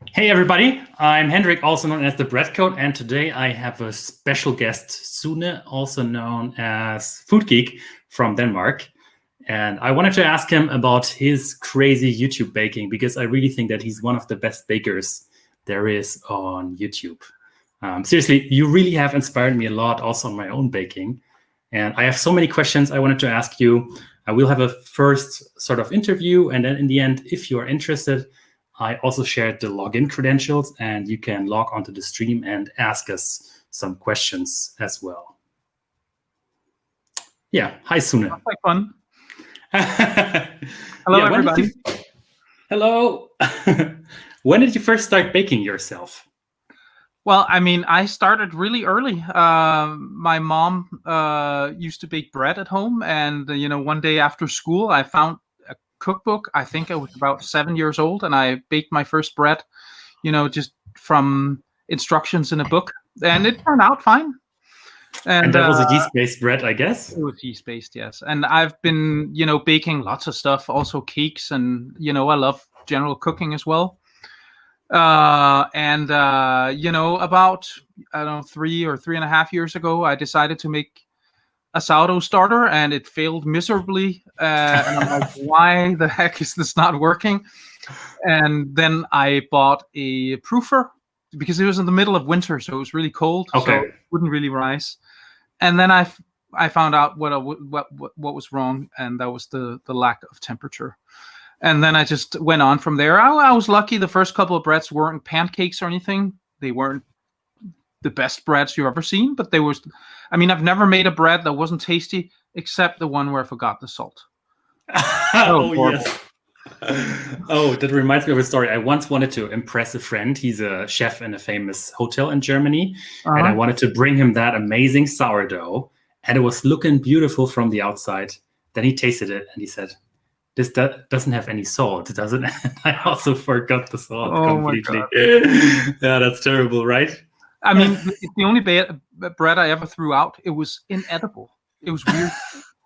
Hey everybody, I'm Hendrik, also known as the Bread Code, and today I have a special guest, Sune, also known as Foodgeek from Denmark. And I wanted to ask him about his crazy YouTube baking because I really think that he's one of the best bakers there is on YouTube. Seriously, you really have inspired me a lot also on my own baking. And I have so many questions I wanted to ask you. I will have a first sort of interview, and then in the end, if you are interested, I also shared the login credentials, and you can log onto the stream and ask us some questions as well. Yeah, hi Sune. Sounds like fun. Hello, everybody. Hello. When did you first start baking yourself? Well, I mean, I started really early. My mom used to bake bread at home, and one day after school, I found a cookbook. I think I was about 7 years old, and I baked my first bread, just from instructions in a book, and it turned out fine. And that was a yeast-based bread, I guess? It was yeast-based, yes. And I've been, baking lots of stuff, also cakes, and, I love general cooking as well. About, I don't know, 3 or 3.5 years ago, I decided to make a sourdough starter, and it failed miserably. And I'm like, why the heck is this not working? And then I bought a proofer because it was in the middle of winter, so it was really cold, so it wouldn't really rise. And then I found out what was wrong, and that was the lack of temperature. And then I just went on from there. I was lucky. The first couple of breads weren't pancakes or anything. They weren't the best breads you've ever seen, but I've never made a bread that wasn't tasty, except the one where I forgot the salt. Yes. Oh, that reminds me of a story. I once wanted to impress a friend. He's a chef in a famous hotel in Germany. And I wanted to bring him that amazing sourdough. And it was looking beautiful from the outside. Then he tasted it and he said, this doesn't have any salt, does it? I also forgot the salt completely. Yeah, that's terrible, right? I mean, the only bread I ever threw out, it was inedible. It was weird.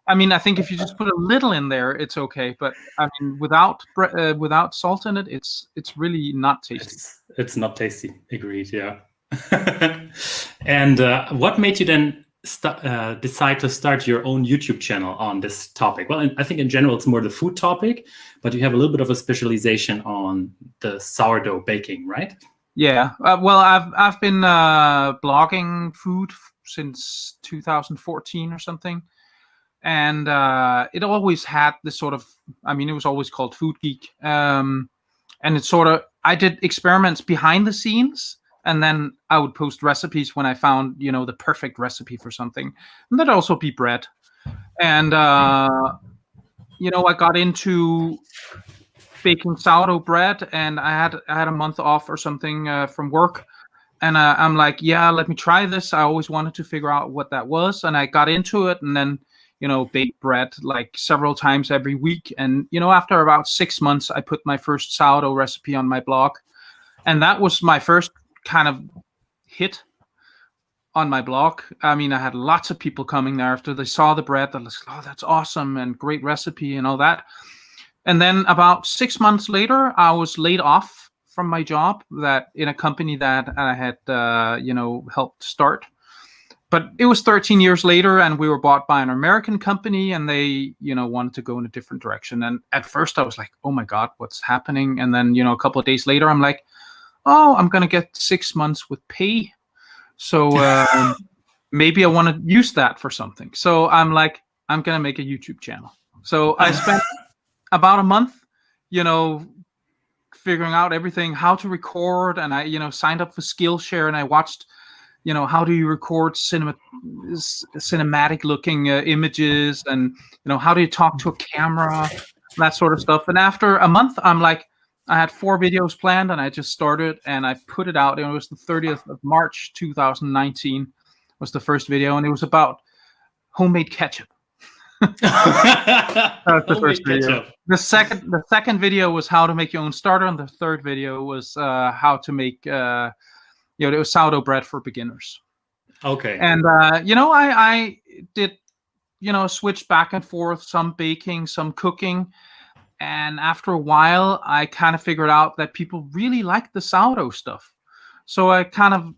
I mean, I think if you just put a little in there, it's okay. But I mean, without salt in it, it's really not tasty. It's not tasty. Agreed. Yeah. And what made you then decide to start your own YouTube channel on this topic? Well, I think in general it's more the food topic, but you have a little bit of a specialization on the sourdough baking, right? Yeah. Well, I've been blogging food since 2014 or something. And it always had this sort of, it was always called Foodgeek. And it's sort of, I did experiments behind the scenes, and then I would post recipes when I found, the perfect recipe for something. And that'd also be bread. And, I got into baking sourdough bread, and I had a month off or something from work. And I'm like, yeah, let me try this. I always wanted to figure out what that was. And I got into it, and then bake bread like several times every week. And, after about 6 months, I put my first sourdough recipe on my blog. And that was my first kind of hit on my blog. I mean, I had lots of people coming there after they saw the bread. They're like, oh, that's awesome and great recipe and all that. And then about 6 months later, I was laid off from my job in a company that I had, helped start. But it was 13 years later, and we were bought by an American company, and they, wanted to go in a different direction. And at first I was like, oh my God, what's happening? And then, a couple of days later, I'm like, oh, I'm going to get 6 months with pay. So maybe I want to use that for something. So I'm like, I'm going to make a YouTube channel. So I spent about a month, figuring out everything, how to record. And I, signed up for Skillshare, and I watched how do you record cinematic looking images, and, how do you talk to a camera, that sort of stuff. And after a month, I'm like, I had 4 videos planned, and I just started, and I put it out. And it was the 30th of March, 2019 was the first video. And it was about homemade ketchup. That's the first video. The second video was how to make your own starter. And the third video was how to make, it was sourdough bread for beginners. Okay. And, I did, switch back and forth, some baking, some cooking. And after a while, I kind of figured out that people really like the sourdough stuff. So I kind of,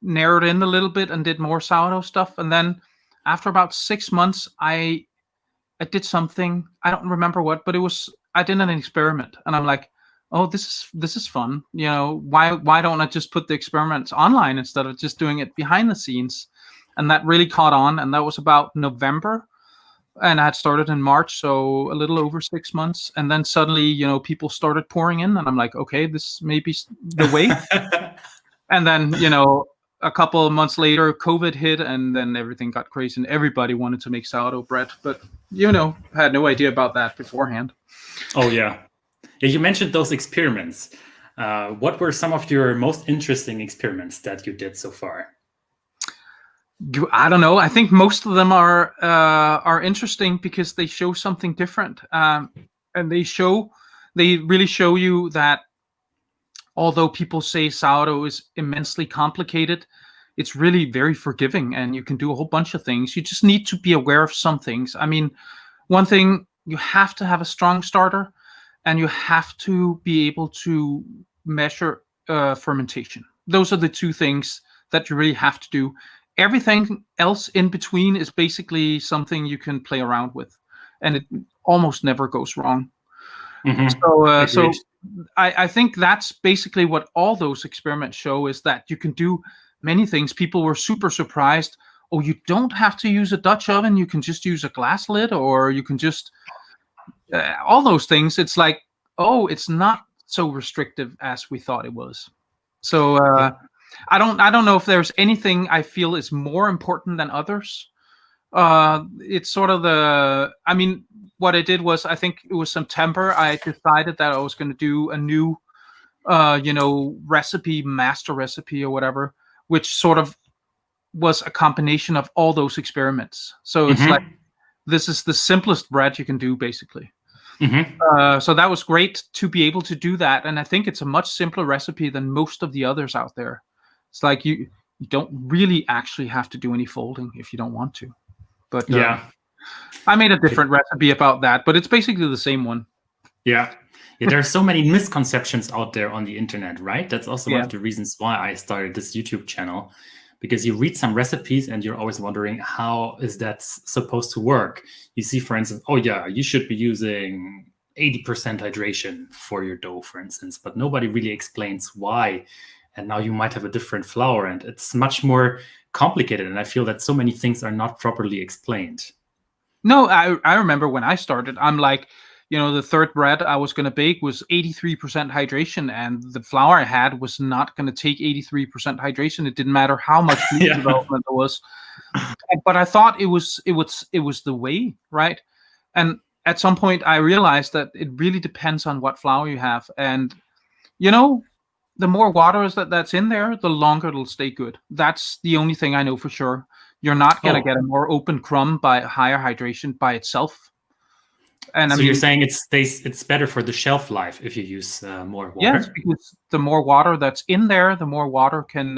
narrowed in a little bit and did more sourdough stuff. And then after about 6 months, I did something. I don't remember what, but I did an experiment, and I'm like, oh, this is fun. Why don't I just put the experiments online instead of just doing it behind the scenes? And that really caught on, and that was about November. And I had started in March, so a little over 6 months. And then suddenly, people started pouring in, and I'm like, okay, this may be the way. And then, a couple of months later, COVID hit, and then everything got crazy, and everybody wanted to make sourdough bread. But, had no idea about that beforehand. Oh, yeah. Yeah, you mentioned those experiments. What were some of your most interesting experiments that you did so far? I don't know. I think most of them are interesting because they show something different, and they really show you that although people say sourdough is immensely complicated, it's really very forgiving, and you can do a whole bunch of things. You just need to be aware of some things. I mean, one thing, you have to have a strong starter, and you have to be able to measure fermentation. Those are the two things that you really have to do. Everything else in between is basically something you can play around with, and it almost never goes wrong. Mm-hmm. So I think that's basically what all those experiments show, is that you can do many things. People were super surprised. Oh, you don't have to use a Dutch oven. You can just use a glass lid, or you can just all those things. It's like, oh, it's not so restrictive as we thought it was. So I don't know if there's anything I feel is more important than others. It's sort of what I did was, I think it was September, I decided that I was going to do a new, master recipe or whatever, which sort of was a combination of all those experiments. So it's like, this is the simplest bread you can do, basically. So that was great to be able to do that. And I think it's a much simpler recipe than most of the others out there. It's like you don't really actually have to do any folding if you don't want to. But I made a different recipe about that, but it's basically the same one. Yeah. There are so many misconceptions out there on the internet, right? That's also one of the reasons why I started this YouTube channel, because you read some recipes and you're always wondering, how is that supposed to work? You see, for instance, oh yeah, you should be using 80% hydration for your dough, for instance, but nobody really explains why. And now you might have a different flour, and it's much more complicated. And I feel that so many things are not properly explained. No, I remember when I started, I'm like, the third bread I was going to bake was 83% hydration, and the flour I had was not going to take 83% hydration. It didn't matter how much gluten development there was. But I thought it was the way, right? And at some point I realized that it really depends on what flour you have. And, the more water that's in there, the longer it'll stay good. That's the only thing I know for sure. You're not going to get a more open crumb by higher hydration by itself. And so you're saying it's better for the shelf life if you use more water? Yes, because the more water that's in there, the more water can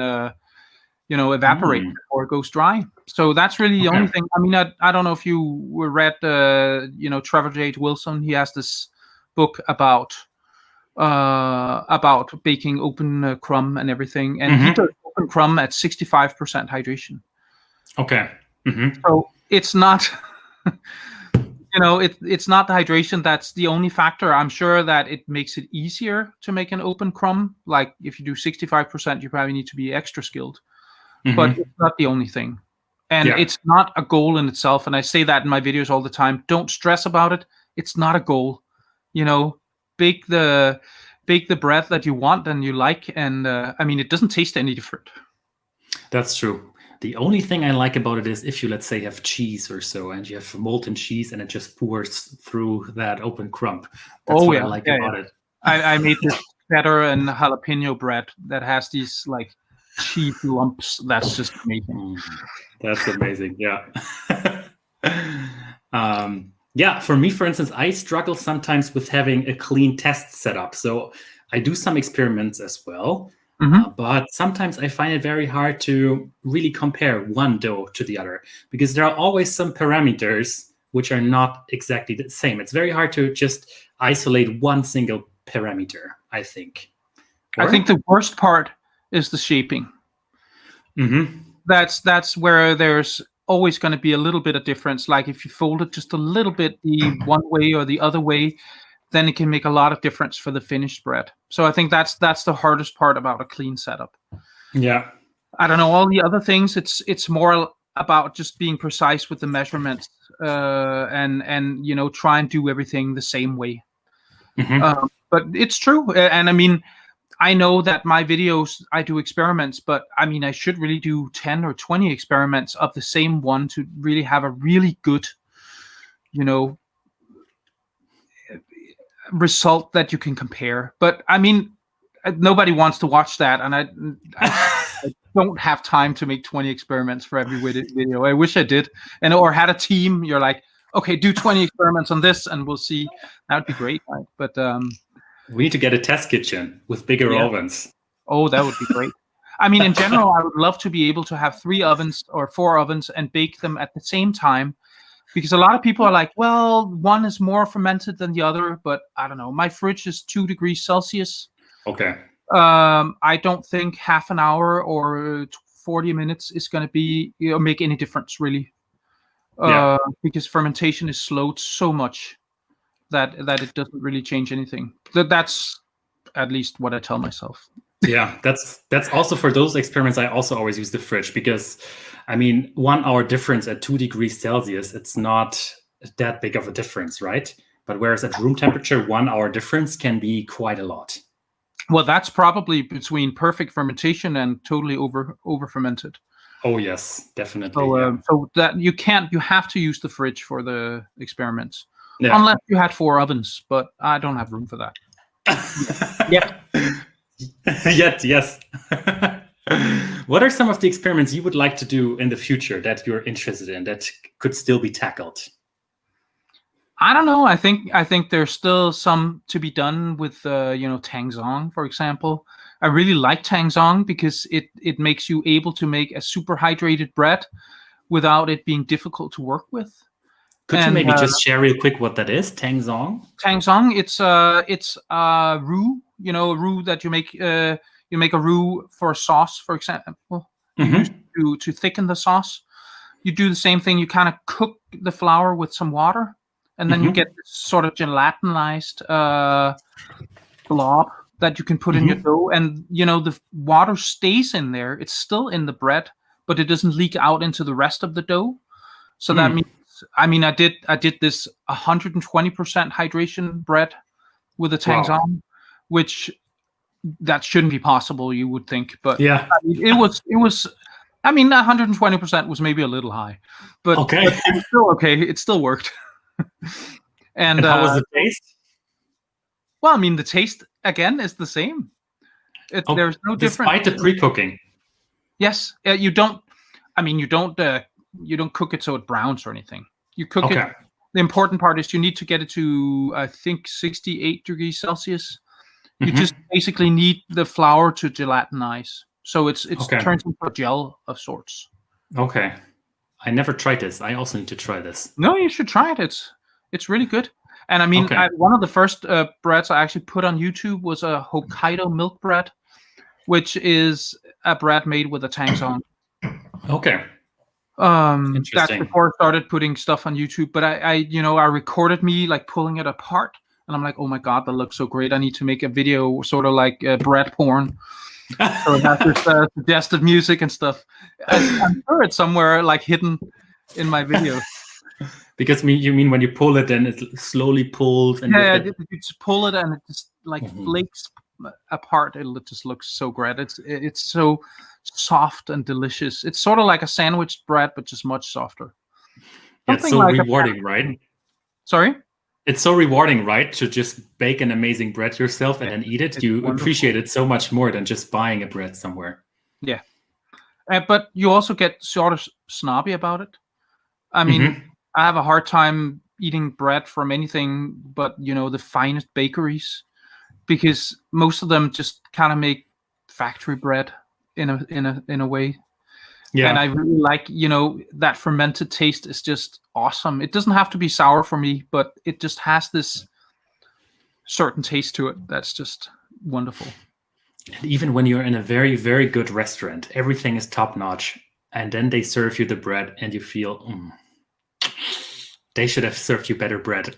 evaporate before it goes dry. So that's really the only thing. I mean, I don't know if you read Trevor J. Wilson. He has this book about baking open crumb and everything, and he does open crumb at 65% hydration. Okay. So it's not it's not the hydration that's the only factor. I'm sure that it makes it easier to make an open crumb. Like if you do 65%, you probably need to be extra skilled, but it's not the only thing. And it's not a goal in itself. And I say that in my videos all the time. Don't stress about it. It's not a goal. Bake the bread that you want and you like, and it doesn't taste any different. That's true. The only thing I like about it is if you, let's say, have cheese or so, and you have molten cheese and it just pours through that open crumb. That's what I like about it. I made this cheddar and jalapeno bread that has these like cheese lumps. That's just amazing. That's amazing. Yeah. For me, for instance, I struggle sometimes with having a clean test setup. So I do some experiments as well. But sometimes I find it very hard to really compare one dough to the other, because there are always some parameters which are not exactly the same. It's very hard to just isolate one single parameter, I think. I think the worst part is the shaping. That's where there's always going to be a little bit of difference. Like if you fold it just a little bit the one way or the other way, then it can make a lot of difference for the finished bread. So I think that's the hardest part about a clean setup. Yeah. I don't know, all the other things, it's more about just being precise with the measurements, and you know, try and do everything the same way. But it's true. And I mean, I know that my videos, I do experiments, but I mean, I should really do 10 or 20 experiments of the same one to really have a really good, you know, result that you can compare. But I mean, nobody wants to watch that, and I don't have time to make 20 experiments for every video. I wish I did, or had a team. You're like, okay, do 20 experiments on this, and we'll see. That would be great, right? But we need to get a test kitchen with bigger ovens. Oh, that would be great. I mean, in general, I would love to be able to have 3 ovens or 4 ovens and bake them at the same time, because a lot of people are like, well, one is more fermented than the other, but I don't know. My fridge is 2 degrees Celsius. Okay. I don't think half an hour or 40 minutes is going to be make any difference, really, because fermentation is slowed so much that it doesn't really change anything. That's at least what I tell myself. Yeah, that's also for those experiments. I also always use the fridge because, I mean, 1 hour difference at 2 degrees Celsius, it's not that big of a difference, right? But whereas at room temperature, 1 hour difference can be quite a lot. Well, that's probably between perfect fermentation and totally over fermented. Oh yes, definitely. So, so that you have to use the fridge for the experiments, unless you had 4 ovens. But I don't have room for that. Yet, yes. What are some of the experiments you would like to do in the future that you're interested in that could still be tackled? I don't know. I think there's still some to be done with Tangzhong, for example. I really like Tangzhong because it makes you able to make a super hydrated bread without it being difficult to work with. Could you maybe just share real quick what that is, Tangzhong? Tangzhong, it's a roux, a roux that you make. You make a roux for a sauce, for example. You use to thicken the sauce. You do the same thing. You kind of cook the flour with some water, and then you get this sort of gelatinized blob that you can put in your dough. And the water stays in there. It's still in the bread, but it doesn't leak out into the rest of the dough. So that means, I did this 120% hydration bread with a Tangzhong, which that shouldn't be possible, you would think, but it was. I mean, 120% was maybe a little high, but it was still okay. It still worked. And how was the taste? Well, I mean, the taste again is the same. There's no difference. Despite the pre-cooking. Yes, you don't. I mean, you don't cook it so it browns or anything. You cook it. The important part is you need to get it to, I think, 68 degrees Celsius. You just basically need the flour to gelatinize, so it turns into a gel of sorts. Okay. I never tried this. I also need to try this. No, you should try it. It's really good. And I mean, one of the first breads I actually put on YouTube was a Hokkaido milk bread, which is a bread made with a Tangzhong. Okay. That's before I started putting stuff on YouTube. But I recorded me like pulling it apart, and I'm like, oh my god, that looks so great. I need to make a video, sort of like bread porn. So it has this suggestive music and stuff. I'm sure it's somewhere like hidden in my video. Because you mean when you pull it, then it slowly pulls. And you just pull it and it just like flakes apart. It just looks so great. It's so soft and delicious. It's sort of like a sandwich bread, but just much softer. It's so like rewarding, right? Sorry? It's so rewarding, right? To just bake an amazing bread yourself and then eat it. You appreciate it so much more than just buying a bread somewhere. Yeah. But you also get sort of snobby about it. I mean, I have a hard time eating bread from anything but, the finest bakeries, because most of them just kind of make factory bread in a way. And Yeah. I really like, that fermented taste is just awesome. It doesn't have to be sour for me, but it just has this certain taste to it that's just wonderful. And even when you're in a very, very good restaurant, everything is top notch, and then they serve you the bread, and you feel, they should have served you better bread.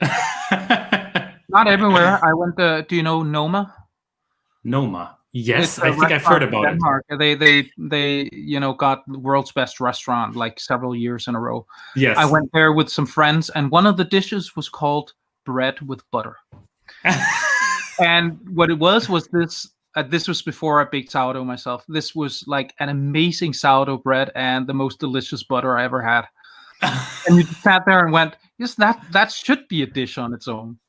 Not everywhere. I went to, do you know Noma? Noma. It's Yes, a I think I've heard restaurant in about it. Denmark. They got the world's best restaurant like several years in a row. Yes. I went there with some friends, and one of the dishes was called bread with butter. And what it was this. This was before I baked sourdough myself. This was like an amazing sourdough bread and the most delicious butter I ever had. And you just sat there and went, yes, that should be a dish on its own.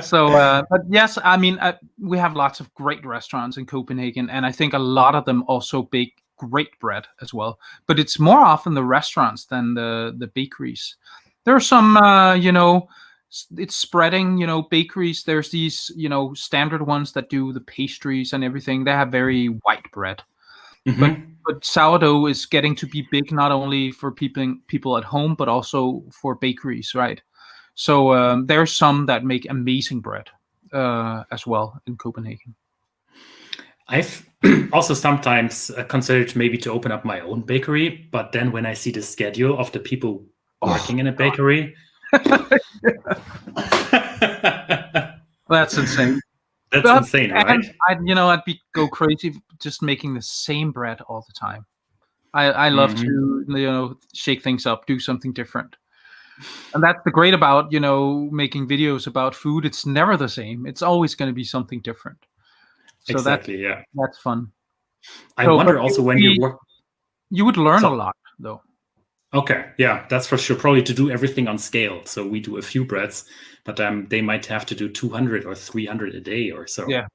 So, but yes, I mean, we have lots of great restaurants in Copenhagen, and I think a lot of them also bake great bread as well. But it's more often the restaurants than the bakeries. There are some, it's spreading, bakeries. There's these, standard ones that do the pastries and everything. They have very white bread. Mm-hmm. But sourdough is getting to be big not only for people at home, but also for bakeries, right? So there's some that make amazing bread as well in Copenhagen. I've also sometimes considered maybe to open up my own bakery, but then when I see the schedule of the people working in a bakery, that's insane. That's insane, right? I'd go crazy just making the same bread all the time. I love to shake things up, do something different. And that's the great about, making videos about food. It's never the same. It's always going to be something different. So exactly, that's fun. I wonder also when you work... You would learn a lot, though. Okay, yeah, that's for sure. Probably to do everything on scale. So we do a few breads, but they might have to do 200 or 300 a day or so. Yeah.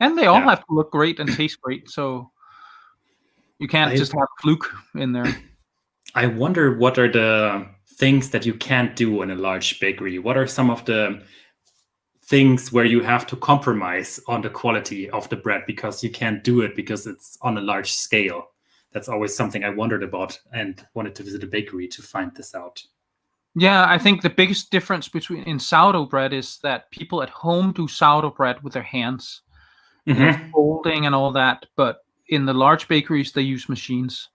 And they all have to look great and taste great. So you can't just have fluke in there. I wonder what are the things that you can't do in a large bakery. What are some of the things where you have to compromise on the quality of the bread because you can't do it because it's on a large scale? That's always something I wondered about and wanted to visit a bakery to find this out. Yeah, I think the biggest difference in sourdough bread is that people at home do sourdough bread with their hands, folding and all that. But in the large bakeries, they use machines.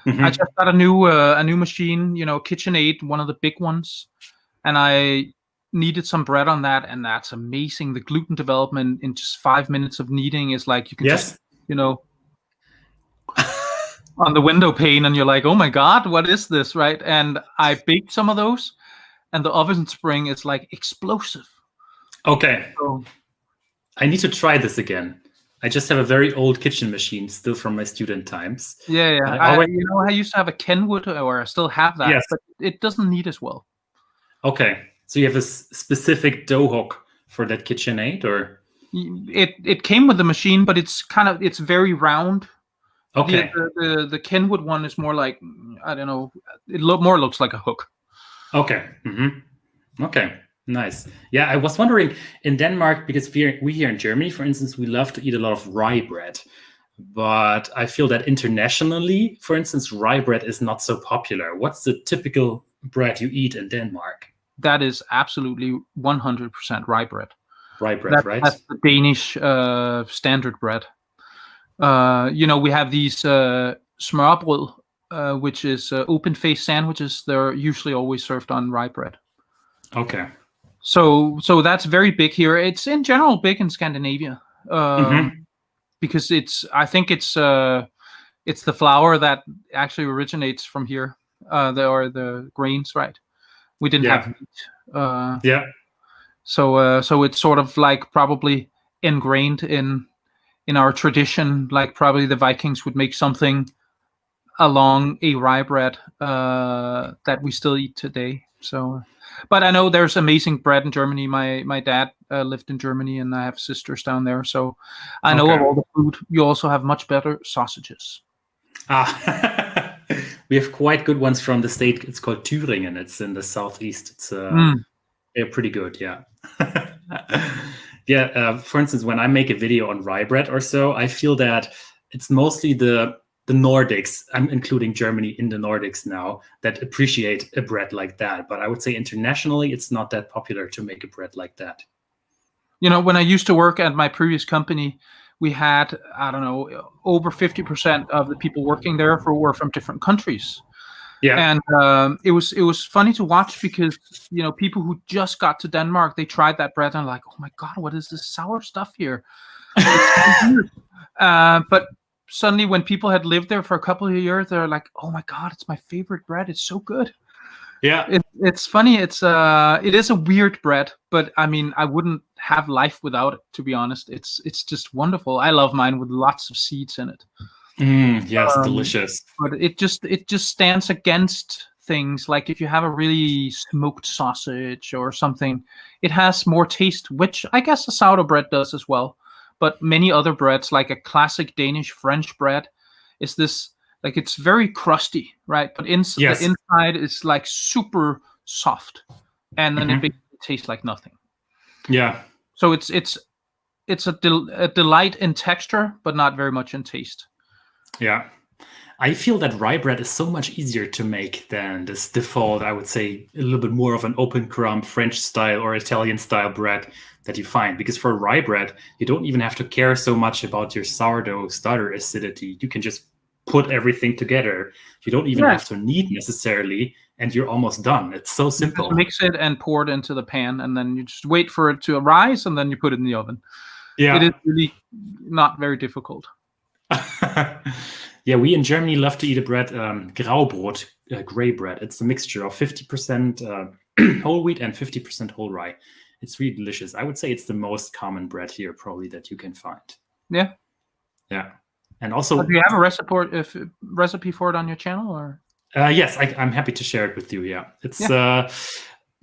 I just got a new machine, KitchenAid, one of the big ones, and I kneaded some bread on that, and that's amazing. The gluten development in just 5 minutes of kneading is like you can just, on the window pane, and you're like, oh my God, what is this, right? And I baked some of those, and the oven spring is like explosive. Okay. So, I need to try this again. I just have a very old kitchen machine still from my student times. Yeah. I used to have a Kenwood, or I still have that, but it doesn't knead as well. Okay. So you have a specific dough hook for that KitchenAid, or? It came with the machine, but it's very round. Okay. The Kenwood one is more like, I don't know, it more looks like a hook. Okay. Okay. Nice. Yeah, I was wondering in Denmark, because we here in Germany, for instance, we love to eat a lot of rye bread. But I feel that internationally, for instance, rye bread is not so popular. What's the typical bread you eat in Denmark? That is absolutely 100% rye bread. Rye bread, right? That's the Danish standard bread. We have these smørrebrød, which is open-faced sandwiches. They're usually always served on rye bread. Okay. So that's very big here. It's in general big in Scandinavia, because I think it's the flour that actually originates from here, the grains, right? We didn't have wheat. So it's sort of like probably ingrained in our tradition, like probably the Vikings would make something along a rye bread that we still eat today. So, but I know there's amazing bread in Germany. My dad lived in Germany, and I have sisters down there, so I know of all the food. You also have much better sausages. We have quite good ones from the state. It's called Thüringen. It's in the southeast. It's they're pretty good. Yeah. For instance, when I make a video on rye bread or so, I feel that it's mostly the the Nordics, I'm including Germany in the Nordics now, that appreciate a bread like that. But I would say internationally, it's not that popular to make a bread like that. When I used to work at my previous company, we had, I don't know, over 50% of the people working there were from different countries. Yeah. And it was funny to watch because, people who just got to Denmark, they tried that bread and like, oh my God, what is this sour stuff here? It's so weird. But suddenly when people had lived there for a couple of years, they're like, oh my God, it's my favorite bread. It's so good. Yeah. It's funny. It is a weird bread, but I mean, I wouldn't have life without it, to be honest. It's just wonderful. I love mine with lots of seeds in it. Yes, delicious. But it just stands against things like if you have a really smoked sausage or something, it has more taste, which I guess a sourdough bread does as well. But many other breads, like a classic Danish French bread, is this like it's very crusty, right? But the inside is like super soft, and then it basically tastes like nothing. Yeah. So it's a delight in texture, but not very much in taste. Yeah. I feel that rye bread is so much easier to make than this default, I would say, a little bit more of an open crumb French style or Italian style bread that you find. Because for rye bread, you don't even have to care so much about your sourdough starter acidity. You can just put everything together. You don't even have to knead necessarily, and you're almost done. It's so simple. You just mix it and pour it into the pan, and then you just wait for it to rise, and then you put it in the oven. Yeah. It is really not very difficult. Yeah, we in Germany love to eat a bread, Graubrot, gray bread. It's a mixture of 50% whole wheat and 50% whole rye. It's really delicious. I would say it's the most common bread here, probably, that you can find. Yeah. Yeah. And also, do you have a recipe for it on your channel, or? Yes, I'm happy to share it with you. Yeah, it's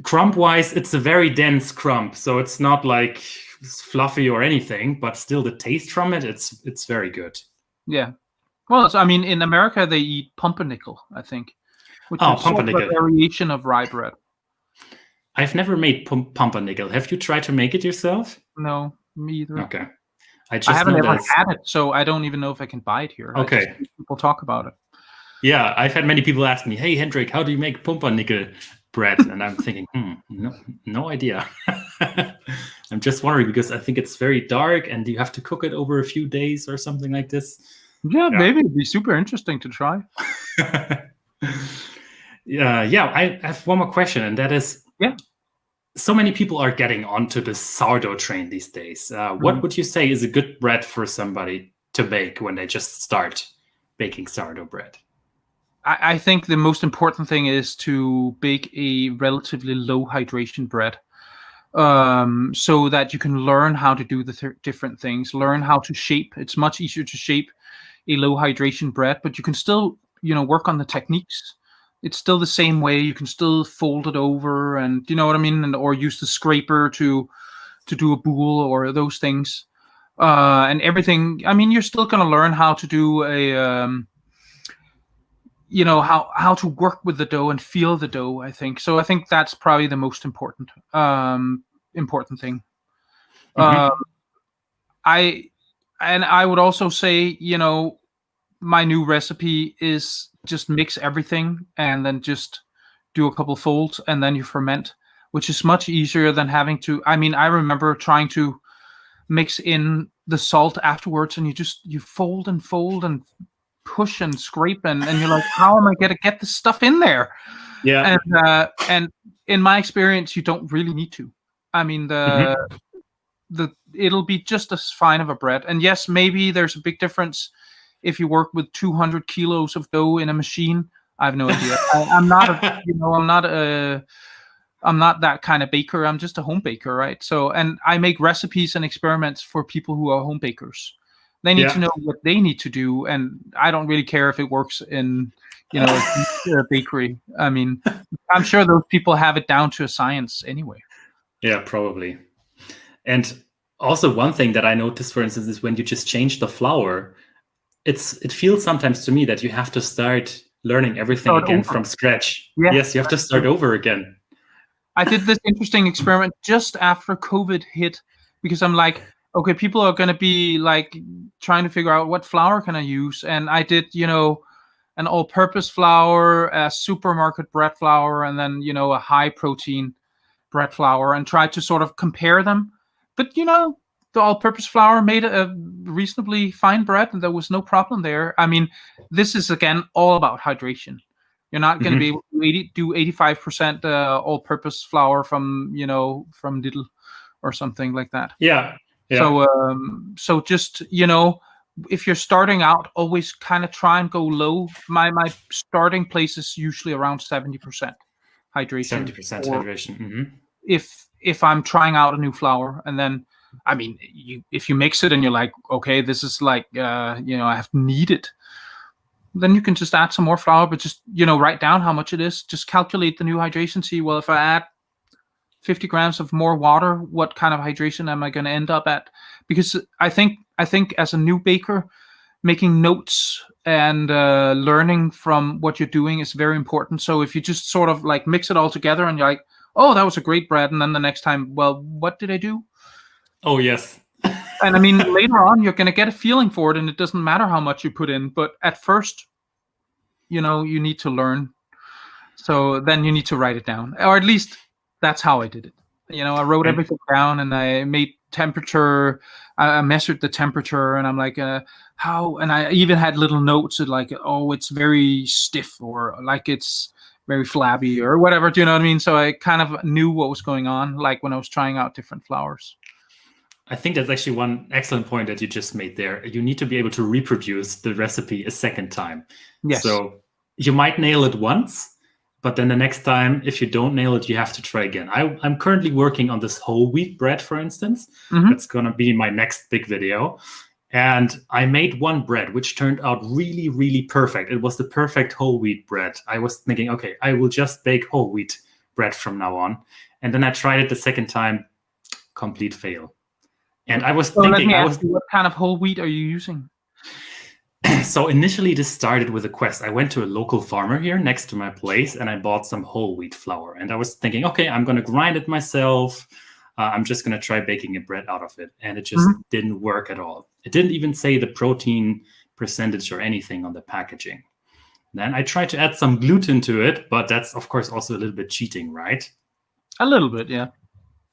crumb-wise, it's a very dense crumb, so it's not like fluffy or anything, but still the taste from it, it's very good. Yeah. Well, I mean, in America they eat pumpernickel, I think, which is pumpernickel, sort of a variation of rye bread. I've never made pumpernickel. Have you tried to make it yourself? No, me either. Okay. I haven't ever had it, so I don't even know if I can buy it here. Okay. People talk about it. Yeah, I've had many people ask me, hey, Hendrik, how do you make pumpernickel bread? And I'm thinking, no idea. I'm just wondering because I think it's very dark and you have to cook it over a few days or something like this. Yeah, maybe it'd be super interesting to try. I have one more question, and that is, so many people are getting onto the sourdough train these days. What would you say is a good bread for somebody to bake when they just start baking sourdough bread? I think the most important thing is to bake a relatively low hydration bread, so that you can learn how to do the different things, learn how to shape. It's much easier to shape a low hydration bread, but you can still, work on the techniques. It's still the same way. You can still fold it over, and you know what I mean, or use the scraper to do a boule or those things, and everything. I mean, you're still going to learn how to do a, how to work with the dough and feel the dough. I think so. I think that's probably the most important thing. I would also say, my new recipe is just mix everything and then just do a couple folds and then you ferment, which is much easier than having to. I mean, I remember trying to mix in the salt afterwards, and you fold and push and scrape, and you're like, how am I going to get this stuff in there? Yeah. And in my experience, you don't really need to. I mean, it'll be just as fine of a bread. And yes, maybe there's a big difference if you work with 200 kilos of dough in a machine. I have no idea. I'm not that kind of baker. I'm just a home baker, right? So, and I make recipes and experiments for people who are home bakers. They need to know what they need to do, and I don't really care if it works in, a bakery. I mean, I'm sure those people have it down to a science anyway. Yeah, probably. And also one thing that I noticed, for instance, is when you just change the flour, it feels sometimes to me that you have to start learning everything again from scratch. Yeah, yes, you have to start over again. I did this interesting experiment just after COVID hit, because I'm like, okay, people are going to be like trying to figure out what flour can I use, and I did, an all-purpose flour, a supermarket bread flour, and then a high-protein bread flour, and tried to sort of compare them. But the all-purpose flour made a reasonably fine bread, and there was no problem there. I mean, this is again all about hydration. You're not going to be able to do 85% all-purpose flour from Lidl or something like that. Yeah. So just if you're starting out, always kind of try and go low. My starting place is usually around 70% hydration. 70% hydration. If I'm trying out a new flour, and then I mean, if you mix it and you're like, okay, this is like I have to knead it, then you can just add some more flour, but just write down how much it is. Just calculate the new hydration. See, well, if I add 50 grams of more water, what kind of hydration am I going to end up at? Because I think as a new baker, making notes and learning from what you're doing is very important. So if you just sort of like mix it all together and you're like, oh, that was a great bread, and then the next time, well, what did I do? Oh, yes. And I mean, later on, you're going to get a feeling for it, and it doesn't matter how much you put in. But at first, you need to learn. So then you need to write it down, or at least that's how I did it. I wrote everything down, and I made temperature. I measured the temperature, and I'm like, how? And I even had little notes that like, oh, it's very stiff, or like it's very flabby, or whatever. Do you know what I mean? So I kind of knew what was going on, like when I was trying out different flours. I think that's actually one excellent point that you just made there. You need to be able to reproduce the recipe a second time. Yes. So you might nail it once, but then the next time, if you don't nail it, you have to try again. I'm currently working on this whole wheat bread, for instance. That's going to be my next big video. And I made one bread, which turned out really, really perfect. It was the perfect whole wheat bread. I was thinking, okay, I will just bake whole wheat bread from now on. And then I tried it the second time, complete fail. And I was thinking, let me ask you, what kind of whole wheat are you using? So initially this started with a quest. I went to a local farmer here next to my place, and I bought some whole wheat flour. And I was thinking, okay, I'm going to grind it myself. I'm just going to try baking a bread out of it. And it just didn't work at all. It didn't even say the protein percentage or anything on the packaging. Then I tried to add some gluten to it, but that's, of course, also a little bit cheating, right? A little bit, yeah.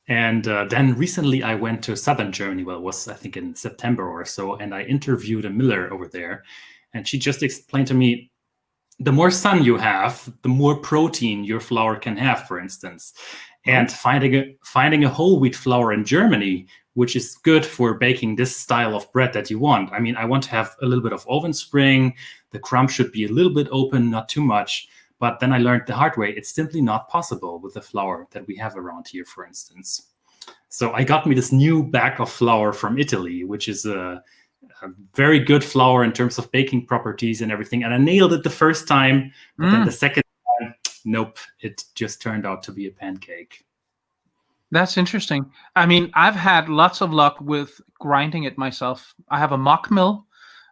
And then recently I went to southern Germany. Well, it was, I think, in September or so. And I interviewed a miller over there. And she just explained to me, the more sun you have, the more protein your flour can have, for instance. And finding a whole wheat flour in Germany, which is good for baking this style of bread that you want. I mean, I want to have a little bit of oven spring. The crumb should be a little bit open, not too much. But then I learned the hard way, it's simply not possible with the flour that we have around here, for instance. So I got me this new bag of flour from Italy, which is a very good flour in terms of baking properties and everything. And I nailed it the first time, but then the second time, nope, it just turned out to be a pancake. That's interesting. I mean, I've had lots of luck with grinding it myself. I have a mock mill,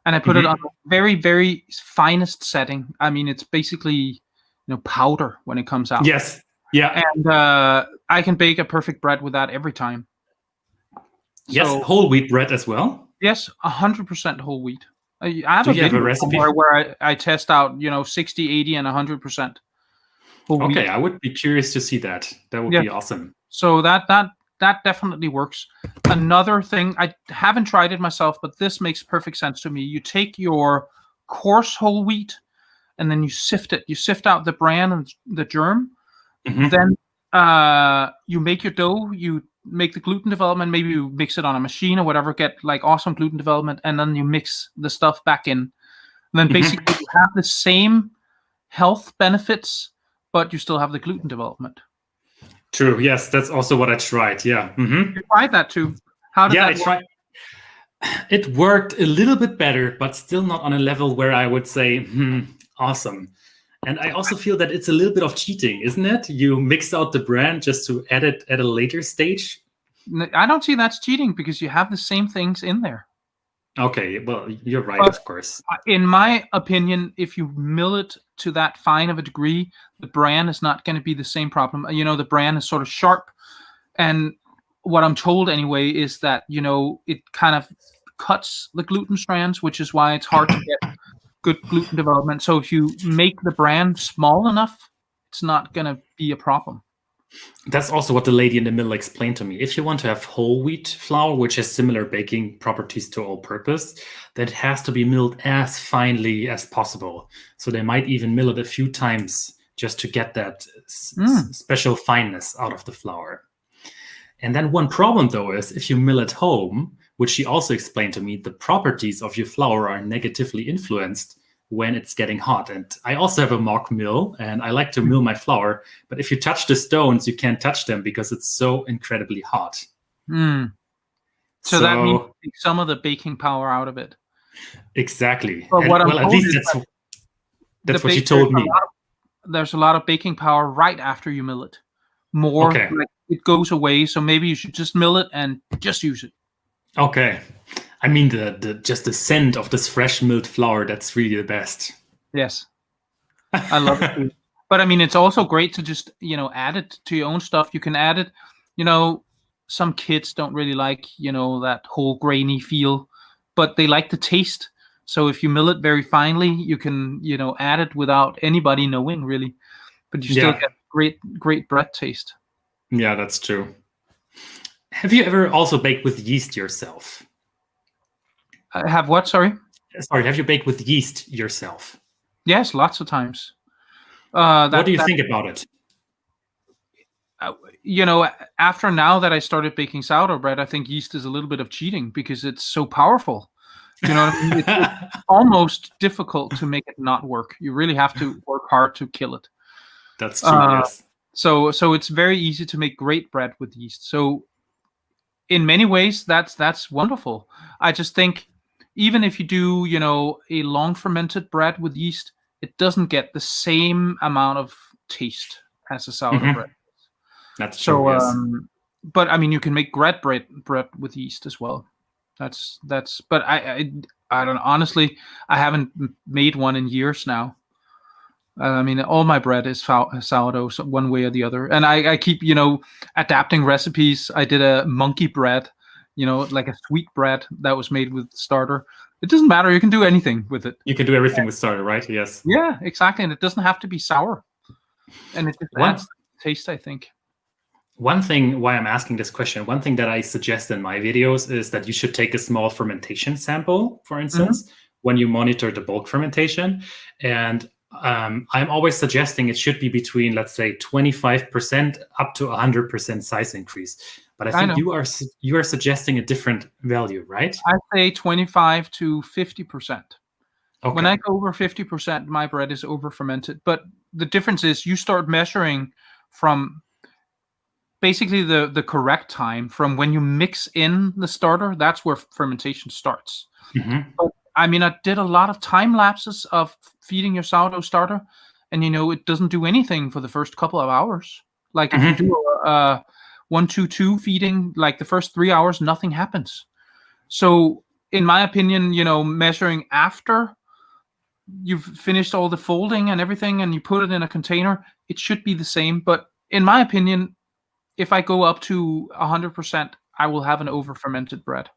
and I put it on a very, very finest setting. I mean, it's basically powder when it comes out. Yes. Yeah. And I can bake a perfect bread with that every time. Yes, whole wheat bread as well? Yes, 100% whole wheat. I have a recipe where I test out, 60, 80, and 100% whole wheat. Okay, I would be curious to see that. That would be awesome. So that definitely works. Another thing, I haven't tried it myself, but this makes perfect sense to me. You take your coarse whole wheat, and then you sift it. You sift out the bran and the germ. Then you make your dough. You make the gluten development. Maybe you mix it on a machine or whatever. Get like awesome gluten development, and then you mix the stuff back in. And then basically you have the same health benefits, but you still have the gluten development. True. Yes, that's also what I tried. Yeah. You tried that too. How did that work? Tried. It worked a little bit better, but still not on a level where I would say, awesome. And I also feel that it's a little bit of cheating, isn't it? You mix out the bran just to add it at a later stage. I don't see that's cheating because you have the same things in there. Okay, well, you're right, of course. In my opinion, if you mill it to that fine of a degree, the bran is not going to be the same problem. The bran is sort of sharp, and what I'm told anyway is that it kind of cuts the gluten strands, which is why it's hard to get good gluten development. So if you make the bran small enough, it's not going to be a problem. That's also what the lady in the middle explained to me. If you want to have whole wheat flour, which has similar baking properties to all-purpose, that has to be milled as finely as possible. So they might even mill it a few times just to get that special fineness out of the flour. And then one problem, though, is if you mill at home, which she also explained to me, the properties of your flour are negatively influenced when it's getting hot. And I also have a mock mill, and I like to mill my flour. But if you touch the stones, you can't touch them because it's so incredibly hot. So that means take some of the baking power out of it. Exactly. But at least that's what she told me. There's a lot of baking power right after you mill it. More, like it goes away. So maybe you should just mill it and just use it. Okay. I mean, just the scent of this fresh milled flour, that's really the best. Yes. I love it too. But I mean, it's also great to just, add it to your own stuff. You can add it, some kids don't really like, that whole grainy feel, but they like the taste. So if you mill it very finely, you can, add it without anybody knowing really, but you still get great bread taste. Yeah, that's true. Have you ever also baked with yeast yourself? Have what? Sorry, have you baked with yeast yourself? Yes, lots of times. What do you think about it? After now that I started baking sourdough bread, I think yeast is a little bit of cheating because it's so powerful. You know what I mean? It's almost difficult to make it not work. You really have to work hard to kill it. That's true, yes. So it's very easy to make great bread with yeast. So in many ways, that's wonderful. I just think even if you do, a long fermented bread with yeast, it doesn't get the same amount of taste as a sourdough bread. That's true. Yes. But I mean, you can make bread with yeast as well. But I don't know. Honestly, I haven't made one in years now. I mean, all my bread is sourdough, so one way or the other. And I keep, adapting recipes. I did a monkey bread, like a sweet bread that was made with starter. It doesn't matter. You can do anything with it. You can do everything with starter, right? Yes. Yeah, exactly. And it doesn't have to be sour. And it just adds taste, I think. One thing why I'm asking this question, one thing that I suggest in my videos is that you should take a small fermentation sample, for instance, when you monitor the bulk fermentation. And I'm always suggesting it should be between, let's say, 25% up to 100% size increase. But I think you are suggesting a different value, right? I say 25 to 50%. Okay. When I go over 50%, my bread is over fermented. But the difference is you start measuring from basically the correct time from when you mix in the starter. That's where fermentation starts. But I mean, I did a lot of time lapses of feeding your sourdough starter, and it doesn't do anything for the first couple of hours. Like if you do a 1-2-2 feeding, like the first 3 hours, nothing happens. So in my opinion, measuring after you've finished all the folding and everything and you put it in a container, it should be the same. But in my opinion, if I go up to 100%, I will have an over fermented bread.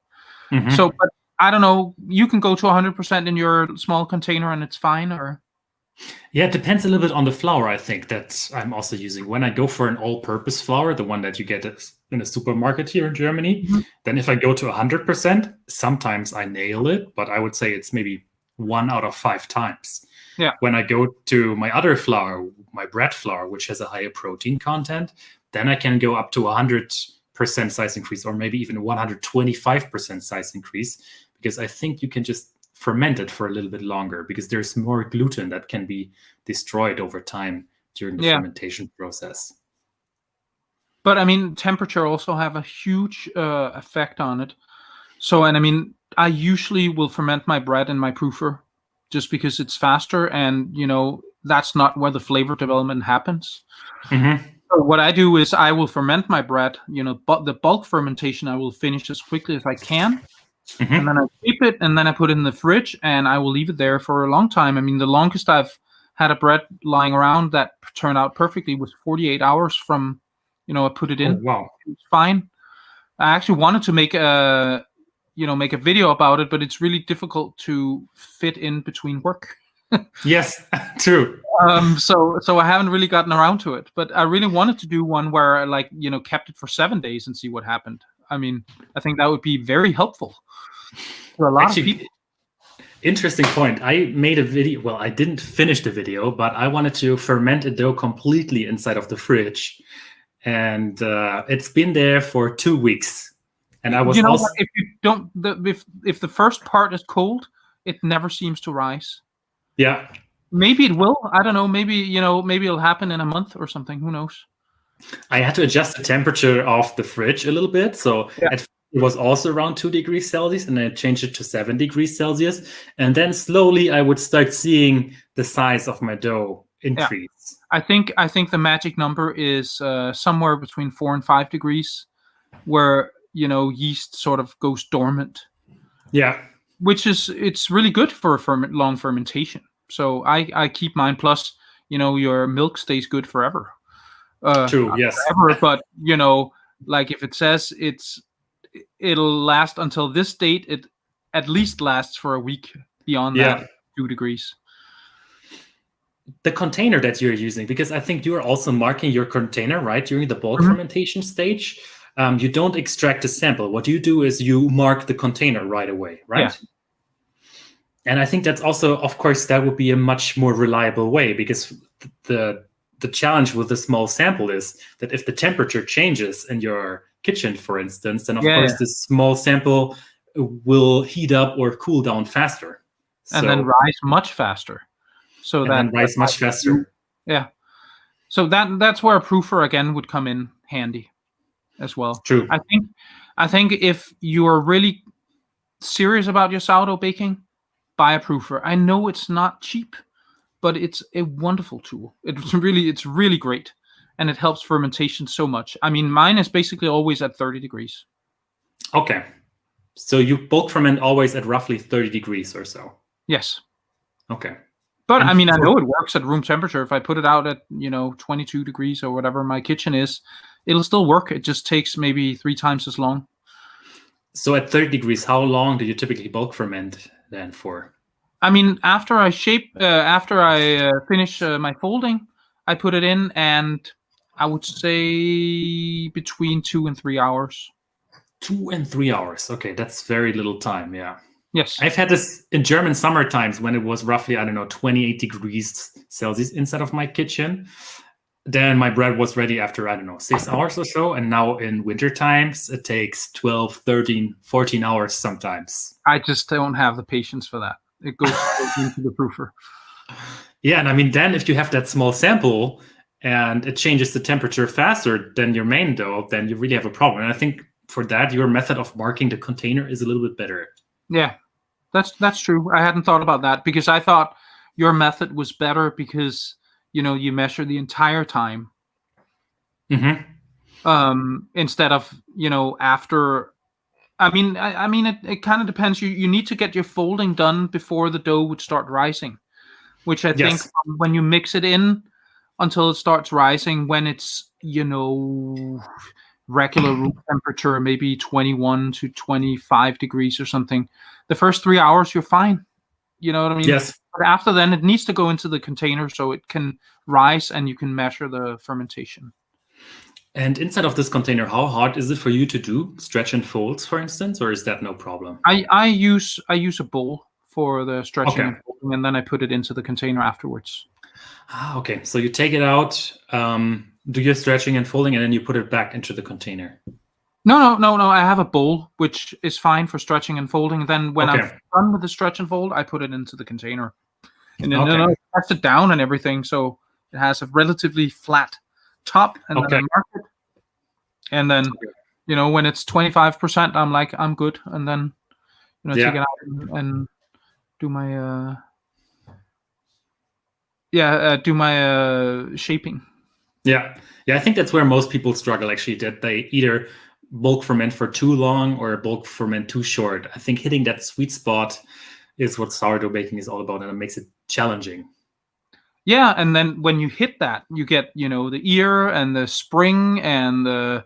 So, but I don't know, you can go to 100% in your small container and it's fine, or? Yeah, it depends a little bit on the flour, I think, that I'm also using. When I go for an all-purpose flour, the one that you get in a supermarket here in Germany, then if I go to 100%, sometimes I nail it, but I would say it's maybe 1 out of 5 times. Yeah. When I go to my other flour, my bread flour, which has a higher protein content, then I can go up to 100% size increase, or maybe even 125% size increase, because I think you can just ferment it for a little bit longer because there's more gluten that can be destroyed over time during the fermentation process. But I mean, temperature also have a huge effect on it. So, and I mean, I usually will ferment my bread in my proofer just because it's faster, and that's not where the flavor development happens. So what I do is I will ferment my bread, but the bulk fermentation I will finish as quickly as I can. And then I keep it, and then I put it in the fridge, and I will leave it there for a long time. I mean, the longest I've had a bread lying around that turned out perfectly was 48 hours from, I put it in. Oh, wow. It's fine. I actually wanted to make a video about it, but it's really difficult to fit in between work. Yes, true. So I haven't really gotten around to it, but I really wanted to do one where I kept it for 7 days and see what happened. I mean, I think that would be very helpful for a lot of people. Interesting point. I made a video. Well, I didn't finish the video, but I wanted to ferment a dough completely inside of the fridge, and it's been there for 2 weeks. And I was also, if you don't, if the first part is cold, it never seems to rise. Yeah. Maybe it will. I don't know. Maybe it'll happen in a month or something. Who knows? I had to adjust the temperature of the fridge a little bit. So at first it was also around 2 degrees Celsius, and then I changed it to 7 degrees Celsius. And then slowly I would start seeing the size of my dough increase. Yeah. I think the magic number is somewhere between 4 and 5 degrees, where yeast sort of goes dormant. Yeah. It's really good for long fermentation. So I keep mine. Plus, your milk stays good forever. True. Yes. Forever, but like if it says it'll last until this date, it at least lasts for a week. Beyond that, 2 degrees. The container that you're using, because I think you're also marking your container, right, during the bulk fermentation stage. You don't extract the sample. What you do is you mark the container right away, right? Yeah. And I think that's also, of course, that would be a much more reliable way, because the challenge with a small sample is that if the temperature changes in your kitchen, for instance, then of course this small sample will heat up or cool down faster. And then rise much faster. Yeah. So that's where a proofer again would come in handy as well. True. I think if you are really serious about your sourdough baking, buy a proofer. I know it's not cheap, but it's a wonderful tool. It's really great, and it helps fermentation so much. I mean, mine is basically always at 30 degrees. Okay. So you bulk ferment always at roughly 30 degrees or so? Yes. Okay. But I mean, I know it works at room temperature. If I put it out at 22 degrees or whatever my kitchen is, it'll still work. It just takes maybe 3 times as long. So at 30 degrees, how long do you typically bulk ferment then for? I mean, after I finish my folding, I put it in, and I would say between 2 and 3 hours. 2 and 3 hours. Okay, that's very little time. Yeah. Yes. I've had this in German summer times when it was roughly, 28 degrees Celsius inside of my kitchen. Then my bread was ready after, 6 hours or so. And now in winter times, it takes 12, 13, 14 hours sometimes. I just don't have the patience for that. It goes into the proofer. Yeah, and I mean, then if you have that small sample and it changes the temperature faster than your main dough, then you really have a problem. And I think for that, your method of marking the container is a little bit better. Yeah, that's true. I hadn't thought about that, because I thought your method was better because you measure the entire time. Instead of after. I mean, it kind of depends. You need to get your folding done before the dough would start rising, which I think when you mix it in until it starts rising, when it's regular room temperature, maybe 21 to 25 degrees or something, the first 3 hours you're fine. You know what I mean? Yes. But after then, it needs to go into the container so it can rise and you can measure the fermentation. And inside of this container, how hard is it for you to do stretch and folds, for instance, or is that no problem? I use a bowl for the stretching and folding, and then I put it into the container afterwards. Okay. So you take it out, do your stretching and folding, and then you put it back into the container. No. I have a bowl, which is fine for stretching and folding. Then when I'm done with the stretch and fold, I put it into the container. And then I press it down and everything, so it has a relatively flat top, and then I mark it. And then, when it's 25%, I'm like, I'm good. And then, take it out and do my, shaping. Yeah. I think that's where most people struggle, actually, that they either bulk ferment for too long or bulk ferment too short. I think hitting that sweet spot is what sourdough baking is all about, and it makes it challenging. Yeah, and then when you hit that, you get, the ear and the spring and the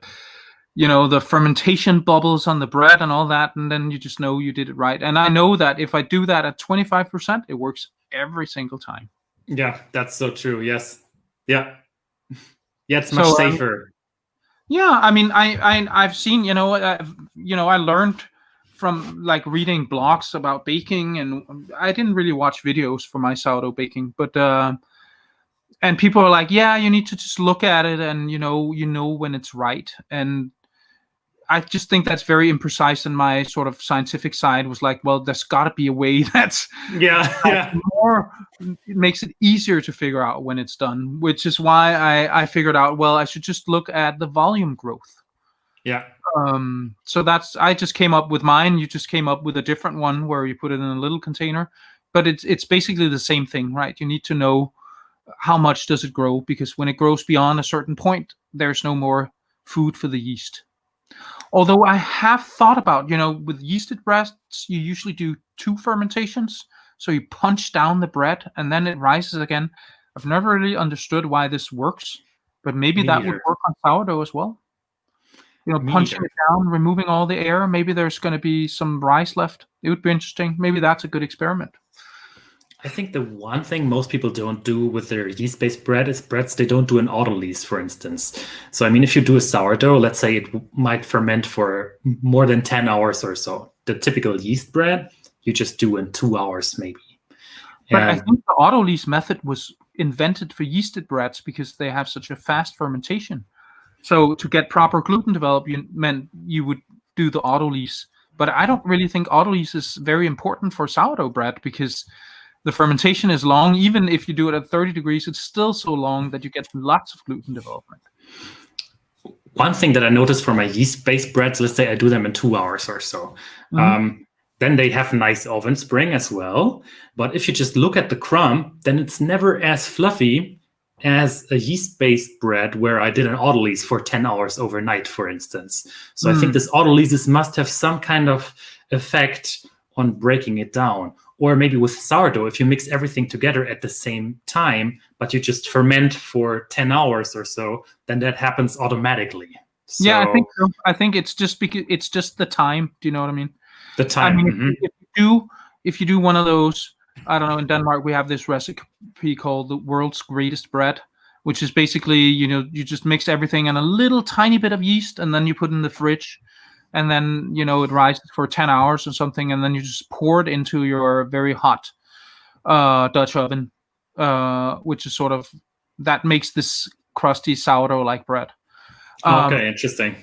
the fermentation bubbles on the bread and all that, and then you just know you did it right. And I know that if I do that at 25%, it works every single time. Yeah, that's so true. Yes. Yeah. Yeah, it's much safer. Yeah, I mean, I've seen, I learned from like reading blogs about baking, and I didn't really watch videos for my sourdough baking, but and people are like, yeah, you need to just look at it, and you know when it's right. And I just think that's very imprecise. And my sort of scientific side was like, well, there's got to be a way that's more, it makes it easier to figure out when it's done, which is why I figured out, well, I should just look at the volume growth. Yeah. So I just came up with mine. You just came up with a different one where you put it in a little container, but it's basically the same thing, right? You need to know how much does it grow, because when it grows beyond a certain point, there's no more food for the yeast. Although I have thought about, with yeasted breads, you usually do 2 fermentations. So you punch down the bread and then it rises again. I've never really understood why this works, but maybe that would work on sourdough as well. Punching it down, removing all the air. Maybe there's going to be some rise left. It would be interesting. Maybe that's a good experiment. I think the one thing most people don't do with their yeast-based bread is they don't do an autolyse, for instance. So, I mean, if you do a sourdough, let's say it might ferment for more than 10 hours or so. The typical yeast bread, you just do in 2 hours, maybe. But I think the autolyse method was invented for yeasted breads because they have such a fast fermentation. So to get proper gluten development meant you would do the autolyse. But I don't really think autolyse is very important for sourdough bread, because the fermentation is long. Even if you do it at 30 degrees, it's still so long that you get lots of gluten development. One thing that I noticed for my yeast-based breads, let's say I do them in 2 hours or so, then they have nice oven spring as well. But if you just look at the crumb, then it's never as fluffy as a yeast-based bread where I did an autolyse for 10 hours overnight, for instance. So I think this autolysis must have some kind of effect on breaking it down. Or maybe with sourdough, if you mix everything together at the same time, but you just ferment for 10 hours or so, then that happens automatically. So, yeah, I think so. I think it's just because it's just the time. Do you know what I mean? The time. I mean, if you do one of those, I don't know, in Denmark we have this recipe called the world's greatest bread, which is basically, you just mix everything in a little tiny bit of yeast, and then you put it in the fridge. And then, it rises for 10 hours or something, and then you just pour it into your very hot Dutch oven, which is sort of, that makes this crusty sourdough-like bread. Okay, interesting.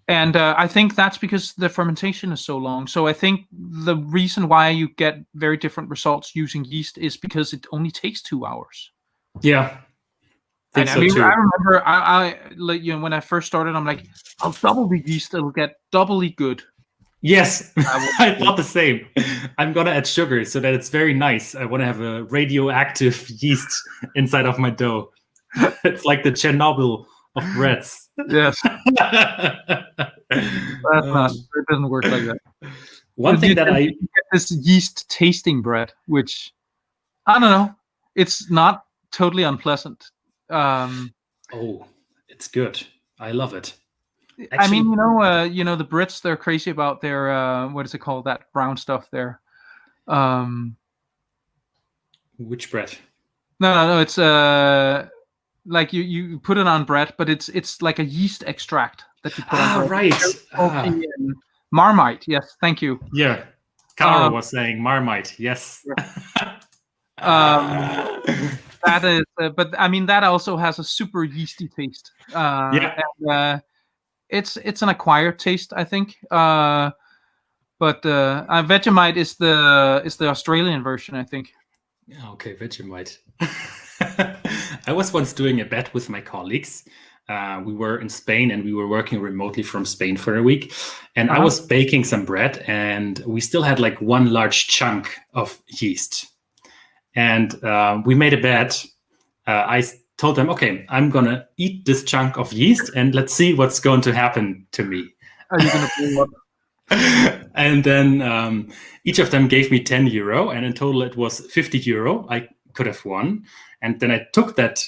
And I think that's because the fermentation is so long. So I think the reason why you get very different results using yeast is because it only takes 2 hours. Yeah. And I remember, I when I first started, I'm like, I'll double the yeast; it'll get doubly good. Yes, I thought the same. I'm gonna add sugar so that it's very nice. I want to have a radioactive yeast inside of my dough. It's like the Chernobyl of breads. Yes, it doesn't work like that. One thing that you get this yeast tasting bread, which I don't know, it's not totally unpleasant. It's good. I love it. Actually, I mean, the Brits, they're crazy about their what is it called, that brown stuff there? Which bread? No, it's like you put it on bread, but it's like a yeast extract that you put on bread. Right. Marmite, yes, thank you. Yeah, Cara was saying Marmite, yes. That is, but I mean, that also has a super yeasty taste. And, it's an acquired taste, I think. But Vegemite is the Australian version, I think. Okay, Vegemite. I was once doing a bet with my colleagues. We were in Spain and we were working remotely from Spain for a week. And I was baking some bread, and we still had like one large chunk of yeast. And we made a bet. I told them, okay, I'm going to eat this chunk of yeast and let's see what's going to happen to me. Are you going to blow up? And then each of them gave me 10 euro. And in total, it was 50 euro I could have won. And then I took that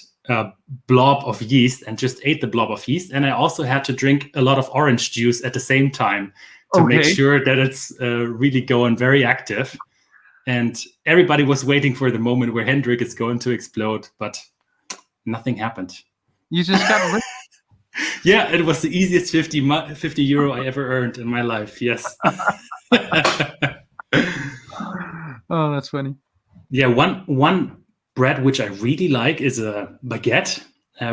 blob of yeast and just ate the blob of yeast. And I also had to drink a lot of orange juice at the same time to make sure that it's really going very active. And everybody was waiting for the moment where Hendrik is going to explode, but nothing happened. You just got rich. Yeah, it was the easiest 50 euro I ever earned in my life. Yes. Oh, that's funny. Yeah, one bread which I really like is a baguette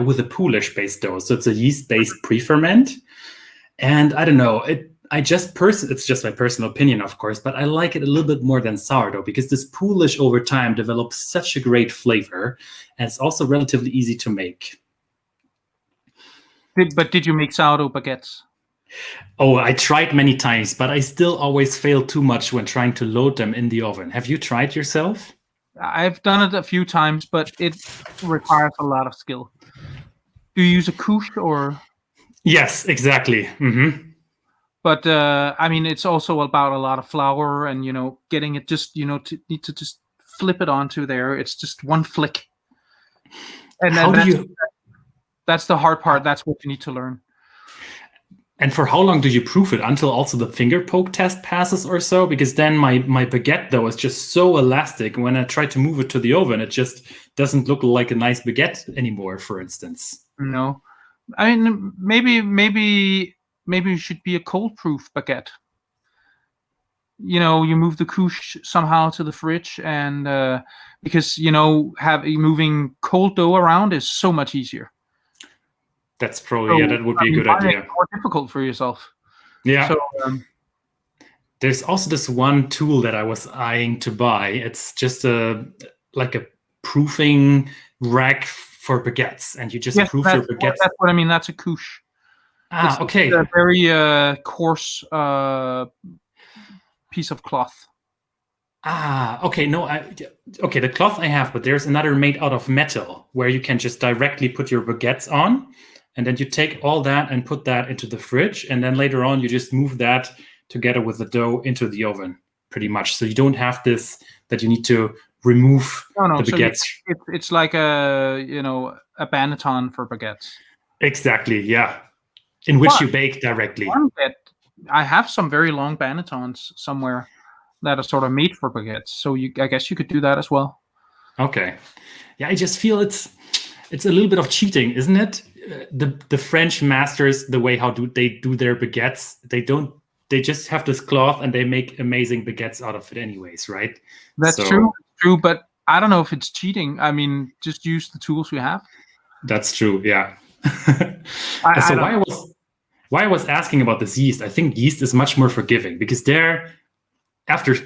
with a Polish-based dough. So it's a yeast-based pre-ferment. And I don't know, it's just my personal opinion, of course, but I like it a little bit more than sourdough because this Polish over time develops such a great flavor, and it's also relatively easy to make. But did you make sourdough baguettes? Oh, I tried many times, but I still always fail too much when trying to load them in the oven. Have you tried yourself? I've done it a few times, but it requires a lot of skill. Do you use a couche or? Yes, exactly. Mm-hmm. But I mean, it's also about a lot of flour and getting it just need to just flip it onto there. It's just one flick. And that's the hard part. That's what you need to learn. And for how long do you proof it? Until also the finger poke test passes or so? Because then my baguette, though, is just so elastic. When I try to move it to the oven, it just doesn't look like a nice baguette anymore, for instance. No. I mean, maybe it should be a cold-proof baguette. You move the couche somehow to the fridge, and because moving cold dough around is so much easier. That's probably that would be a good idea. It's more difficult for yourself. Yeah. So, there's also this one tool that I was eyeing to buy. It's just like a proofing rack for baguettes, and you just proof your baguettes. That's what I mean. That's a couche. Okay. It's a very coarse piece of cloth. Okay. No, okay. The cloth I have, but there's another made out of metal where you can just directly put your baguettes on. And then you take all that and put that into the fridge. And then later on, you just move that together with the dough into the oven, pretty much. So you don't have this that you need to remove the baguettes. So it's like a banneton for baguettes. Exactly, yeah. In which you bake directly. I have some very long bannetons somewhere that are sort of made for baguettes. So I guess you could do that as well. Okay. Yeah, I just feel it's a little bit of cheating, isn't it? The French masters, the way they do their baguettes, they just have this cloth and they make amazing baguettes out of it anyways, right? That's true, but I don't know if it's cheating. I mean, just use the tools we have. That's true, yeah. Why I was asking about this yeast, I think yeast is much more forgiving because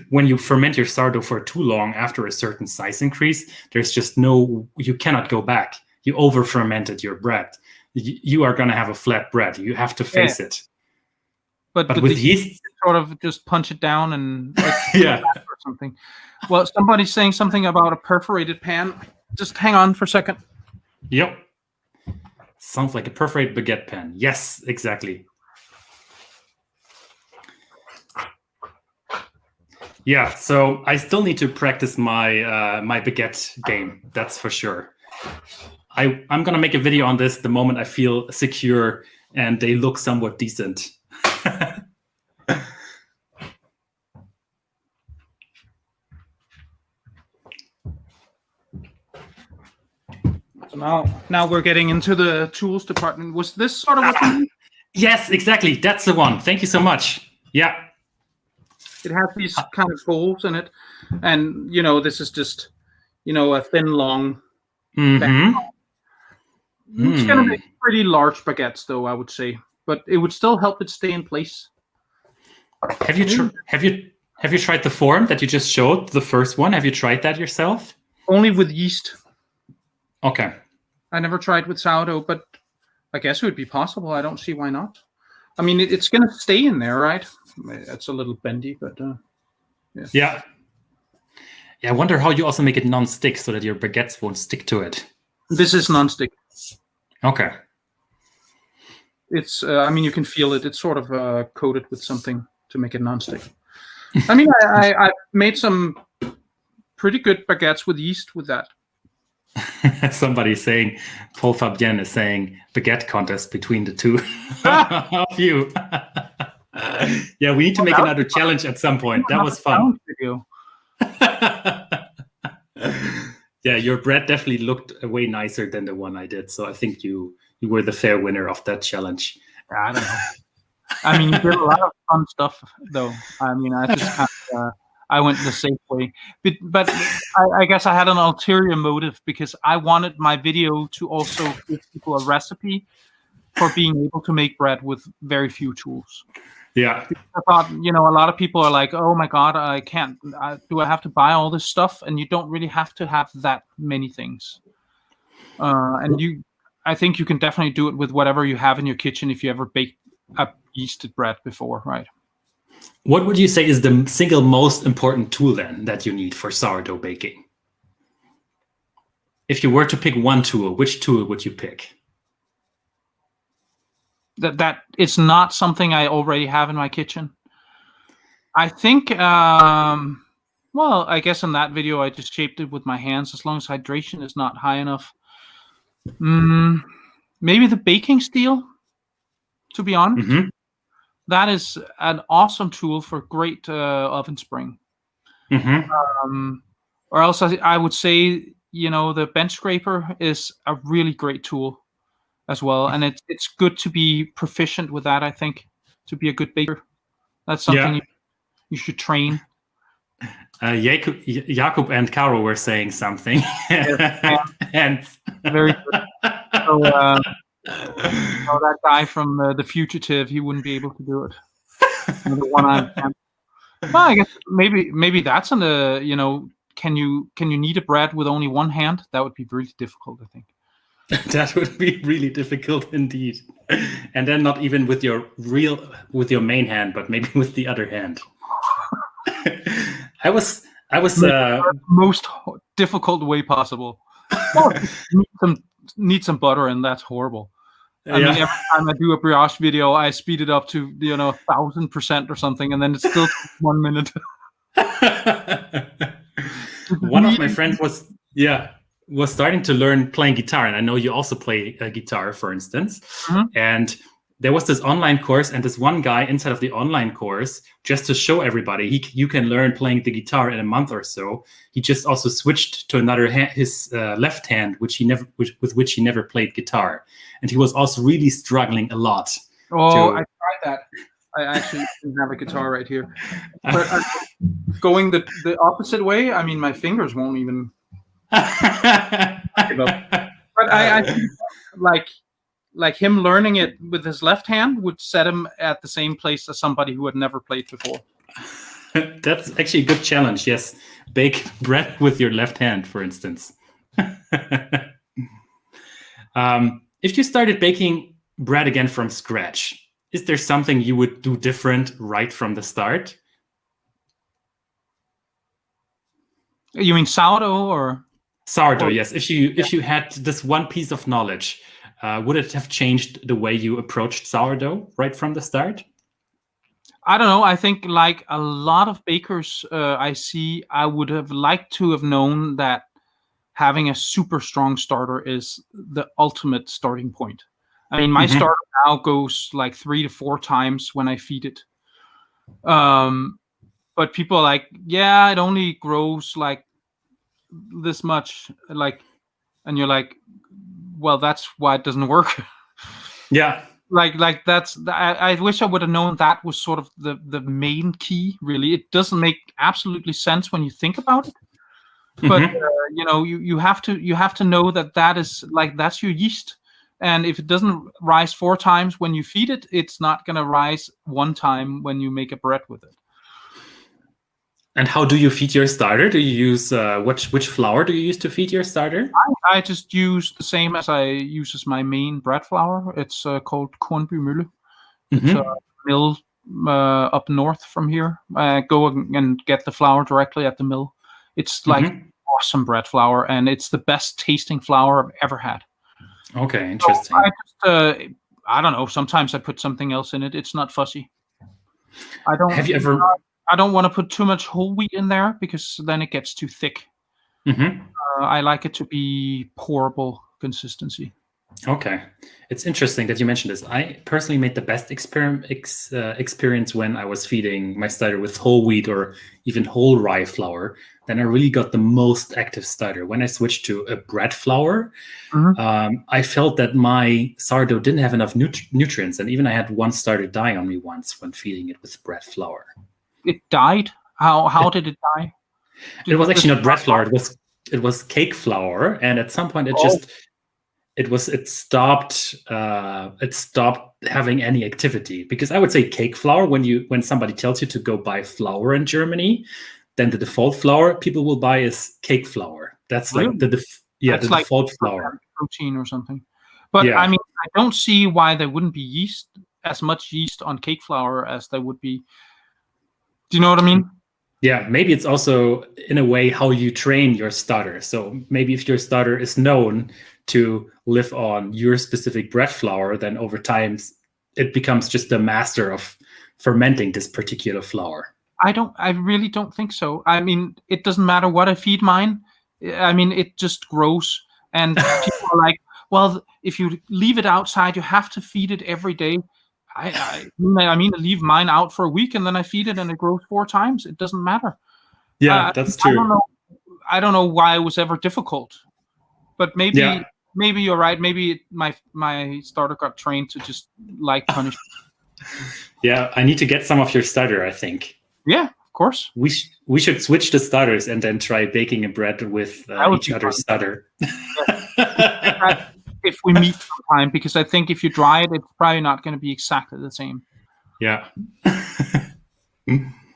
when you ferment your sourdough for too long after a certain size increase, there's just you cannot go back. You over fermented your bread. You are going to have a flat bread. You have to face it. But with yeast, sort of just punch it down and yeah, or something. Well, somebody's saying something about a perforated pan. Just hang on for a second. Yep. Sounds like a perforated baguette pan. Yes, exactly. Yeah, so I still need to practice my my baguette game. That's for sure. I'm gonna make a video on this the moment I feel secure and they look somewhat decent. So now we're getting into the tools department. Was this sort of what you need? Yes, exactly. That's the one. Thank you so much. Yeah. It has these kind of holes in it. And, this is just, a thin, long Mm-hmm. It's going to be pretty large baguettes, though, I would say. But it would still help it stay in place. Have you tried the form that you just showed, the first one? Have you tried that yourself? Only with yeast. Okay. I never tried with sourdough, but I guess it would be possible. I don't see why not. I mean, it's going to stay in there, right? It's a little bendy, but yeah. Yeah, I wonder how you also make it non-stick so that your baguettes won't stick to it. This is non-stick. Okay. It's, you can feel it. It's sort of coated with something to make it non-stick. I mean, I made some pretty good baguettes with yeast with that. Somebody's saying, Paul Fabien is saying, baguette contest between the two of you. Yeah, we need to make another challenge at some point. That was fun. Yeah, your bread definitely looked way nicer than the one I did. So I think you were the fair winner of that challenge. I don't know. I mean, you did a lot of fun stuff, though. I mean, I just kind of, I went the safe way. But I guess I had an ulterior motive because I wanted my video to also give people a recipe for being able to make bread with very few tools. Yeah. I thought, a lot of people are like, oh my God, I can't, do I have to buy all this stuff? And you don't really have to have that many things. I think you can definitely do it with whatever you have in your kitchen if you ever baked a yeasted bread before, right? What would you say is the single most important tool then that you need for sourdough baking? If you were to pick one tool, which tool would you pick? That it's not something I already have in my kitchen. I think, well, I guess in that video I just shaped it with my hands as long as hydration is not high enough. Maybe the baking steel, to be honest. Mm-hmm. That is an awesome tool for great oven spring. Mm-hmm. Or else I would say, the bench scraper is a really great tool as well. And it's good to be proficient with that, I think, to be a good baker. That's something you should train. Jakob and Caro were saying something. And very good. So, that guy from The Fugitive, he wouldn't be able to do it. The one-armed hand. Well, I guess maybe that's in the, can you knead a bread with only one hand? That would be really difficult, I think. That would be really difficult indeed. And then not even with your main hand, but maybe with the other hand. I was most difficult way possible. Need some butter, and that's horrible. I mean, every time I do a brioche video, I speed it up to 1,000% or something, and then it's still 1 minute. One of my friends was starting to learn playing guitar, and I know you also play guitar, for instance. Mm-hmm. And there was this online course, and this one guy inside of the online course, just to show everybody you can learn playing the guitar in a month or so. He just also switched to another hand, his left hand, with which he never played guitar, and he was also really struggling a lot. Oh, I tried that. I actually didn't have a guitar right here, but going the opposite way. I mean, my fingers won't even. But I think like him learning it with his left hand would set him at the same place as somebody who had never played before. That's actually a good challenge. Yes, bake bread with your left hand, for instance. If you started baking bread again from scratch, is there something you would do different right from the start? You mean sourdough or? Sourdough, yes. If you had this one piece of knowledge, would it have changed the way you approached sourdough right from the start? I don't know. I think like a lot of bakers I see, I would have liked to have known that having a super strong starter is the ultimate starting point. I mean, my starter now goes like 3 to 4 times when I feed it. But people are like, yeah, it only grows like this much, and you're like, well, that's why it doesn't work. Yeah. Like that's, I wish I would have known that was sort of the main key, really. It doesn't make absolutely sense when you think about it. But, you have to know that is like, that's your yeast. And if it doesn't rise 4 times when you feed it, it's not going to rise 1 time when you make a bread with it. And how do you feed your starter? Do you use which flour do you use to feed your starter? I just use the same as I use as my main bread flour. It's called Kornbymølle. It's a mill up north from here. I go and get the flour directly at the mill. It's like awesome bread flour, and it's the best tasting flour I've ever had. Okay, interesting. So I don't know. Sometimes I put something else in it. It's not fussy. Have you ever? I don't want to put too much whole wheat in there because then it gets too thick. I like it to be pourable consistency. Okay. It's interesting that you mentioned this. I personally made the best experience when I was feeding my starter with whole wheat or even whole rye flour. Then I really got the most active starter. When I switched to a bread flour, I felt that my sourdough didn't have enough nutrients. And even I had one starter die on me once when feeding it with bread flour. It died? How did it die? It was actually not bread flour. It was cake flour. And at some point it stopped having any activity, because I would say cake flour, when somebody tells you to go buy flour in Germany, then the default flour people will buy is cake flour. That's like the default flour. Protein or something. But I mean, I don't see why there wouldn't be as much yeast on cake flour as there would be. Do you know what I mean? Yeah, maybe it's also in a way how you train your starter. So maybe if your starter is known to live on your specific bread flour, then over time it becomes just a master of fermenting this particular flour. I really don't think so. I mean, it doesn't matter what I feed mine. I mean, it just grows. And people are like, well, if you leave it outside, you have to feed it every day. I mean, I leave mine out for a week and then I feed it and it grows 4 times. It doesn't matter. Yeah, that's true. I don't know why it was ever difficult, but maybe you're right. Maybe my starter got trained to just like punishment. Yeah, I need to get some of your starter, I think. Yeah, of course. We should switch the starters and then try baking a bread with each other's starter. If we meet sometime, because I think if you dry it, it's probably not going to be exactly the same. Yeah.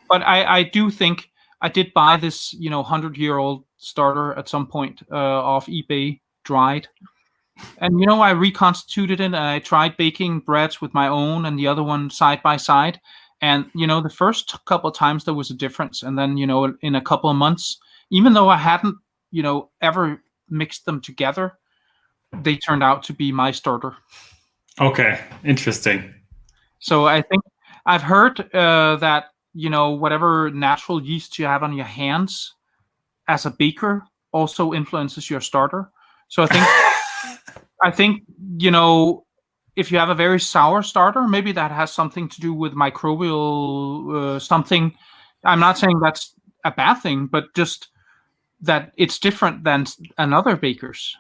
But I do think I did buy this 100-year-old starter at some point off eBay, dried. And I reconstituted it and I tried baking breads with my own and the other one side by side. And the first couple of times there was a difference. And then in a couple of months, even though I hadn't ever mixed them together, they turned out to be my starter. Okay, interesting. So I think I've heard that whatever natural yeast you have on your hands as a baker also influences your starter. So I think if you have a very sour starter, maybe that has something to do with microbial something. I'm not saying that's a bad thing, but just that it's different than another baker's.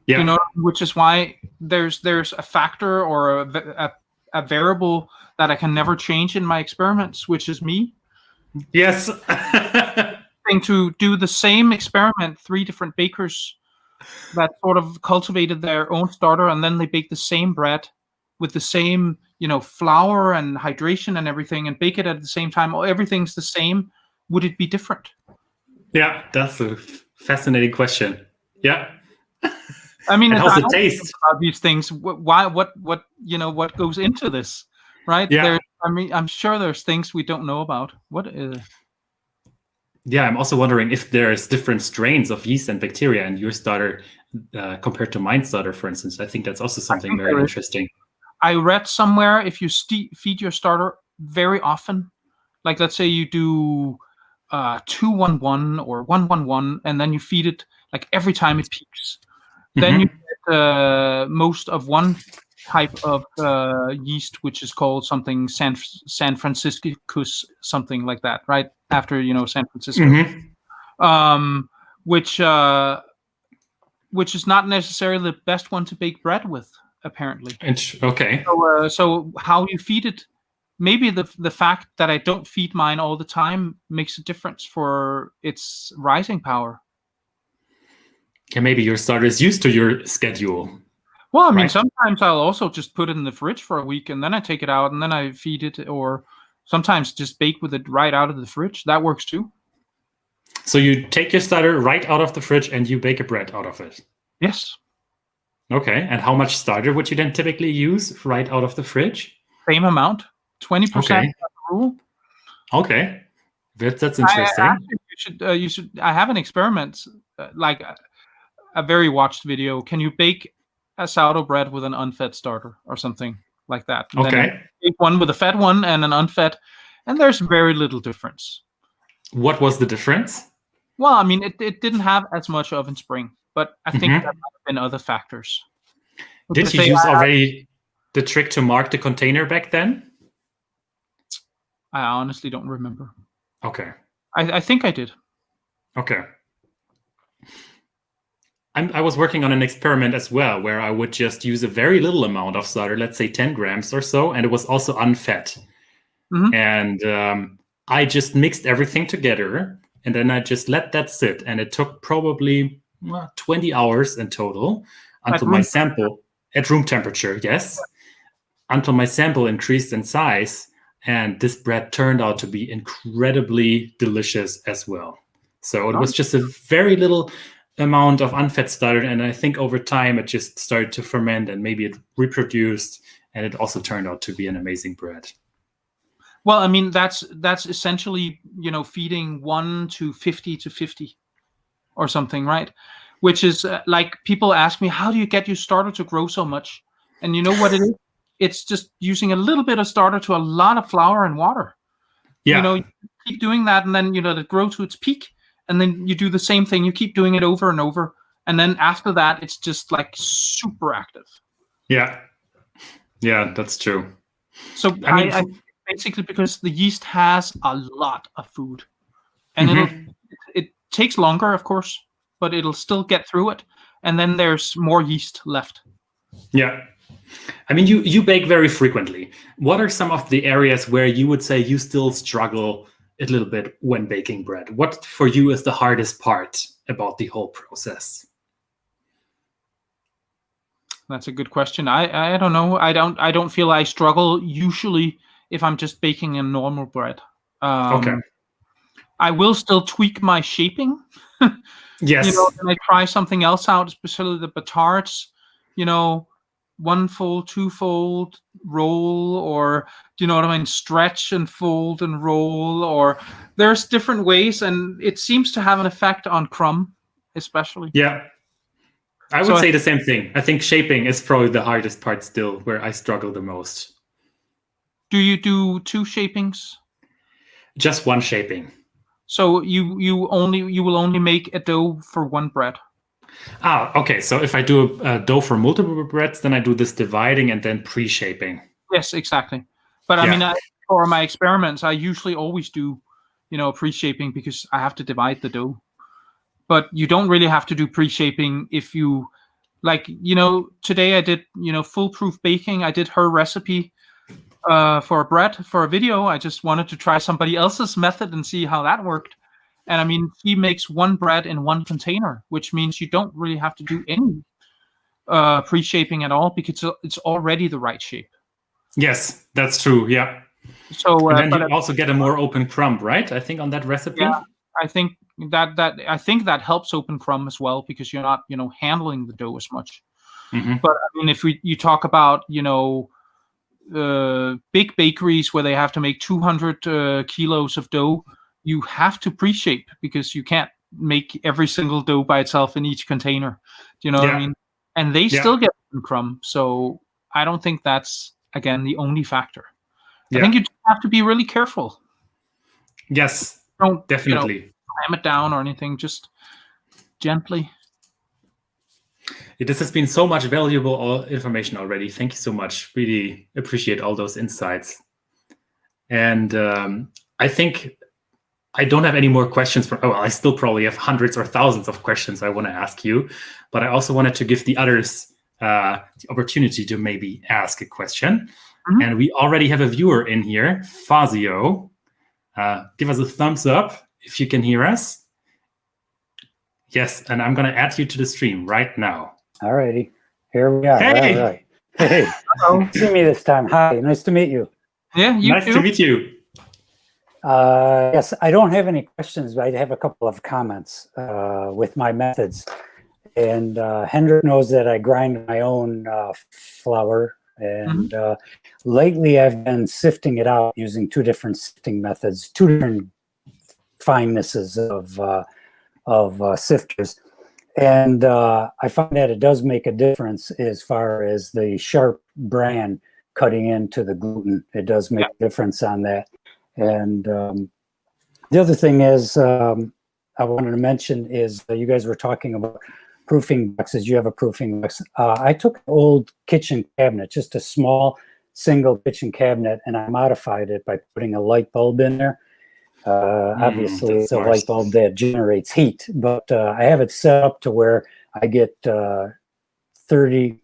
Yeah. Which is why there's a factor or a variable that I can never change in my experiments, which is me. Yes. To do the same experiment, 3 different bakers that sort of cultivated their own starter, and then they bake the same bread with the same, flour and hydration and everything, and bake it at the same time. Everything's the same. Would it be different? Yeah, that's a fascinating question. Yeah. I mean, how's the taste about these things? Why? What goes into this, right? Yeah. I'm sure there's things we don't know about. What is? Yeah, I'm also wondering if there's different strains of yeast and bacteria in your starter compared to mine starter, for instance. I think that's also something very interesting. I read somewhere if you feed your starter very often, like let's say you do 2-1-1 or 1-1-1, and then you feed it like every time it peaks. Then you get most of one type of yeast, which is called something San Franciscus, something like that, right after San Francisco, which is not necessarily the best one to bake bread with, apparently. Okay. So how you feed it, maybe the fact that I don't feed mine all the time makes a difference for its rising power. Yeah, maybe your starter is used to your schedule. Well, I mean, sometimes I'll also just put it in the fridge for a week and then I take it out and then I feed it, or sometimes just bake with it right out of the fridge. That works too. So you take your starter right out of the fridge and you bake a bread out of it? Yes. Okay. And how much starter would you then typically use right out of the fridge? Same amount. 20% rule. Okay. That's interesting. You should. I have an experiment, like a very watched video. Can you bake a sourdough bread with an unfed starter or something like that? And okay. Then bake one with a fed one and an unfed, and there's very little difference. What was the difference? Well, I mean, it didn't have as much oven spring, but I think that Mhm. might have been other factors. Did Because you use already the trick to mark the container back then? I honestly don't remember. Okay. I think I did. Okay. I was working on an experiment as well, where I would just use a very little amount of starter, let's say 10 grams or so, and it was also unfed. Mhm. And I just mixed everything together, and then I just let that sit. And it took probably 20 hours in total At until my room sample, at room temperature, yes, until my sample increased in size. And this bread turned out to be incredibly delicious as well. So it was just a very little amount of unfed starter, and I think over time it just started to ferment, and maybe it reproduced, and it also turned out to be an amazing bread. Well, I mean, that's essentially, feeding 1 to 50 to 50 or something, right? Which is like, people ask me, how do you get your starter to grow so much? And you know what it is? It's just using a little bit of starter to a lot of flour and water. Yeah. You keep doing that, and then, it grows to its peak. And then you do the same thing. You keep doing it over and over. And then after that, it's just like super active. Yeah. Yeah, that's true. So I mean, I basically, because the yeast has a lot of food, and it takes longer, of course, but it'll still get through it. And then there's more yeast left. yeah. I mean, you bake very frequently. What are some of the areas where you would say you still struggle a little bit when baking bread? What for you is the hardest part about the whole process? That's a good question. I don't know. I don't feel I struggle usually if I'm just baking a normal bread. Okay. I will still tweak my shaping. Yes. And I try something else out, especially the batards. One fold, two fold, roll, or do you know what I mean? Stretch and fold and roll, or there's different ways, and it seems to have an effect on crumb, especially. Yeah. I would say the same thing. I think shaping is probably the hardest part still, where I struggle the most. Do you do two shapings? Just one shaping. So you will only make a dough for one bread. Okay. So if I do a dough for multiple breads, then I do this dividing and then pre-shaping. Yes, exactly. But I mean, for my experiments, I usually always do, pre-shaping, because I have to divide the dough. But you don't really have to do pre-shaping if you, like, today I did, foolproof baking. I did her recipe for a bread for a video. I just wanted to try somebody else's method and see how that worked. And I mean, she makes one bread in one container, which means you don't really have to do any pre-shaping at all, because it's already the right shape. Yes, that's true. Yeah. So, and then you also get a more open crumb, right? I think on that recipe. Yeah, I think that helps open crumb as well, because you're not handling the dough as much. Mm-hmm. But I mean, if you talk about big bakeries where they have to make 200 kilos of dough, you have to pre-shape, because you can't make every single dough by itself in each container. Do you know what I mean? And they still get crumb. So I don't think that's, again, the only factor. I think you just have to be really careful. Yes, don't definitely slam it down or anything. Just gently. This has been so much valuable information already. Thank you so much. Really appreciate all those insights. And I think I don't have any more questions. I still probably have hundreds or thousands of questions I want to ask you, but I also wanted to give the others the opportunity to maybe ask a question. Mm-hmm. And we already have a viewer in here, Fazio. Give us a thumbs up if you can hear us. Yes, and I'm going to add you to the stream right now. All righty. Here we are. Hey! All right. Hey, see me this time. Hi, nice to meet you. Yeah, nice to meet you. Yes, I don't have any questions, but I have a couple of comments with my methods. And Hendrik knows that I grind my own flour. And lately I've been sifting it out using two different sifting methods, two different finenesses of sifters. And I find that it does make a difference as far as the sharp bran cutting into the gluten. It does make a difference on that. And the other thing is, I wanted to mention is you guys were talking about proofing boxes. You have a proofing box. I took an old kitchen cabinet, just a small single kitchen cabinet, and I modified it by putting a light bulb in there. Obviously, it's a light bulb that generates heat, but I have it set up to where I get 20,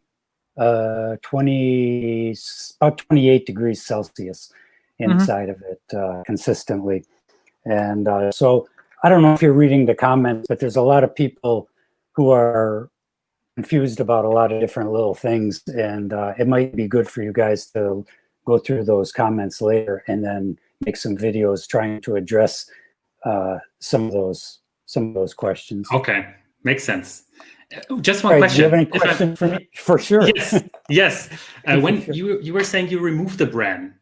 about 28 degrees Celsius inside of it consistently. And so I don't know if you're reading the comments, but there's a lot of people who are confused about a lot of different little things, and it might be good for you guys to go through those comments later and then make some videos trying to address some of those questions. Okay, makes sense. Just one question. Do you have any questions for me? For sure. Yes. When you were saying you remove the bran,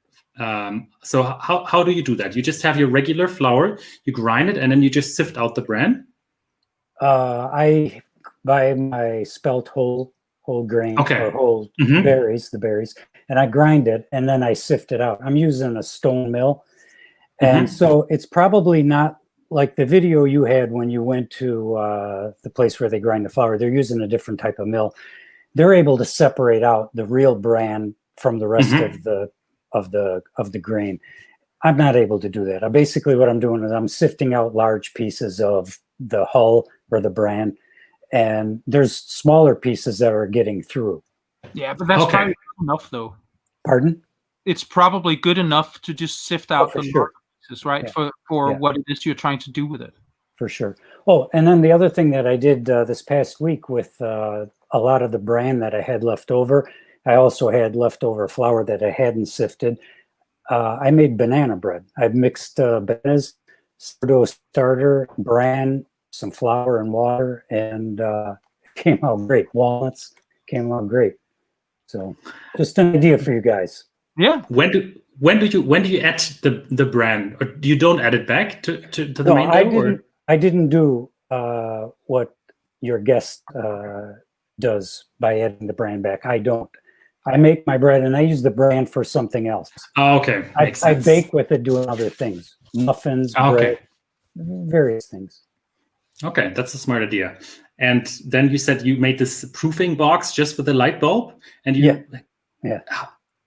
so how do you do that? You just have your regular flour, you grind it, and then you just sift out the bran? I buy my spelt whole grain or whole berries, the berries, and I grind it and then I sift it out. I'm using a stone mill. And so it's probably not like the video you had when you went to the place where they grind the flour. They're using a different type of mill. They're able to separate out the real bran from the rest of the grain. I'm not able to do that. Basically what I'm doing is I'm sifting out large pieces of the hull or the bran, and there's smaller pieces that are getting through. Yeah, but that's probably good enough, though. Pardon? It's probably good enough to just sift out the sure. pieces, right? Yeah. For what it is you're trying to do with it. For sure. Oh, and then the other thing that I did this past week with a lot of the bran that I had left over, I also had leftover flour that I hadn't sifted. I made banana bread. I mixed bananas, sourdough starter, bran, some flour and water, and it came out great. Walnuts came out great. So just an idea for you guys. Yeah. When do you add the bran? Or you don't add it back to the main dough? I didn't do what your guest does by adding the bran back. I don't. I make my bread and I use the bran for something else. Oh, okay. I bake with it doing other things. Muffins, bread, various things. Okay, that's a smart idea. And then you said you made this proofing box just with a light bulb, and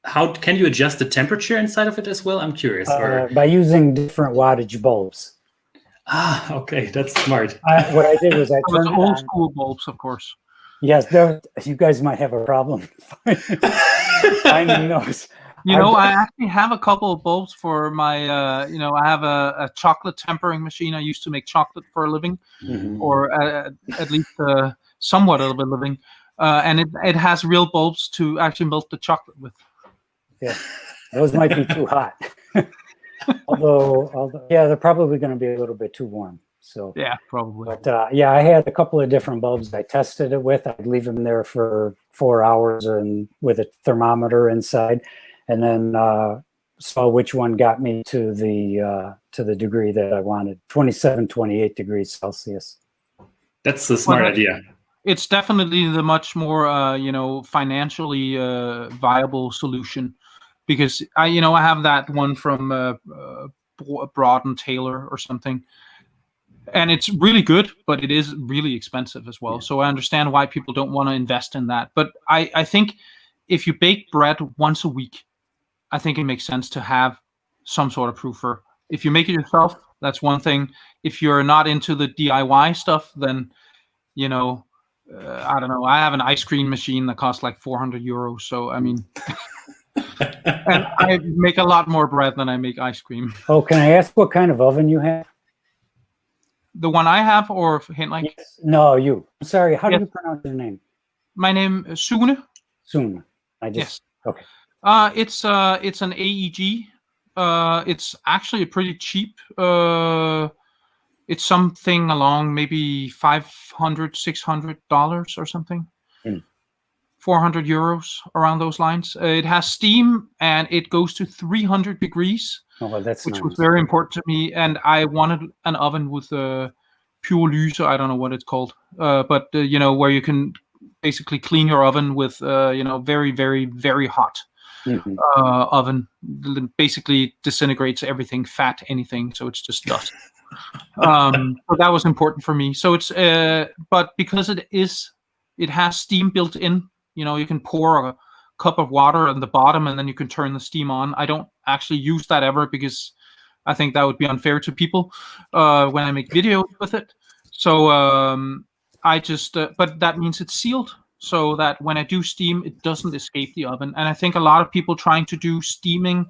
how can you adjust the temperature inside of it as well? I'm curious. By using different wattage bulbs. Ah, okay, that's smart. What I did was I turned old school bulbs, of course. Yes, you guys might have a problem finding those. I actually have a couple of bulbs for my, I have a chocolate tempering machine. I used to make chocolate for a living, or at least somewhat of a living. And it has real bulbs to actually melt the chocolate with. Yeah, those might be too hot. although, they're probably going to be a little bit too warm. So yeah, probably. But I had a couple of different bulbs I tested it with. I'd leave them there for 4 hours and with a thermometer inside, and then saw which one got me to the degree that I wanted, 27, 28 degrees Celsius. That's a smart idea. It's definitely the much more financially viable solution, because I have that one from Broad and Taylor or something. And it's really good, but it is really expensive as well. Yeah. So I understand why people don't want to invest in that. But I think if you bake bread once a week, I think it makes sense to have some sort of proofer. If you make it yourself, that's one thing. If you're not into the DIY stuff, then, I don't know. I have an ice cream machine that costs like 400 euros. So, I mean, and I make a lot more bread than I make ice cream. Oh, can I ask what kind of oven you have? The one I have, or Henrik? Yes. No, you. I'm sorry. How do you pronounce your name? My name is Sune. Sune. Yes. Okay. It's an AEG. It's actually pretty cheap. It's something along maybe $500, $600 or something. 400 euros, around those lines. It has steam and it goes to 300 degrees. Oh, well, that's which nice. was very important to me, and I wanted an oven with pure lyse. I don't know what it's called, but where you can basically clean your oven with very, very, very hot oven. Basically disintegrates everything, fat, anything. So it's just dust. So that was important for me. So it's but because it has steam built in. You can pour a cup of water on the bottom and then you can turn the steam on. I don't actually use that ever because I think that would be unfair to people when I make videos with it. So I just, but that means it's sealed so that when I do steam, it doesn't escape the oven. And I think a lot of people trying to do steaming,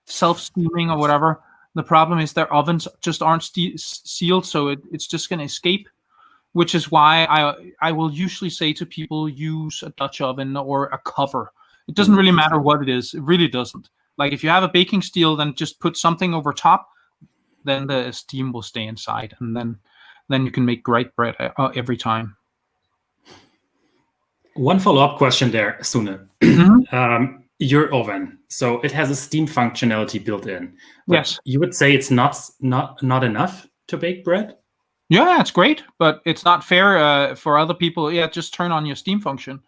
self-steaming or whatever, the problem is their ovens just aren't sealed, so it's just going to escape. Which is why I will usually say to people, use a Dutch oven or a cover. It doesn't really matter what it is. It really doesn't. Like if you have a baking steel, then just put something over top, then the steam will stay inside, and then you can make great bread every time. One follow-up question there, Sune. Your oven, so it has a steam functionality built in. Yes. You would say it's not enough to bake bread? Yeah, it's great, but it's not fair for other people. Yeah, just turn on your steam function.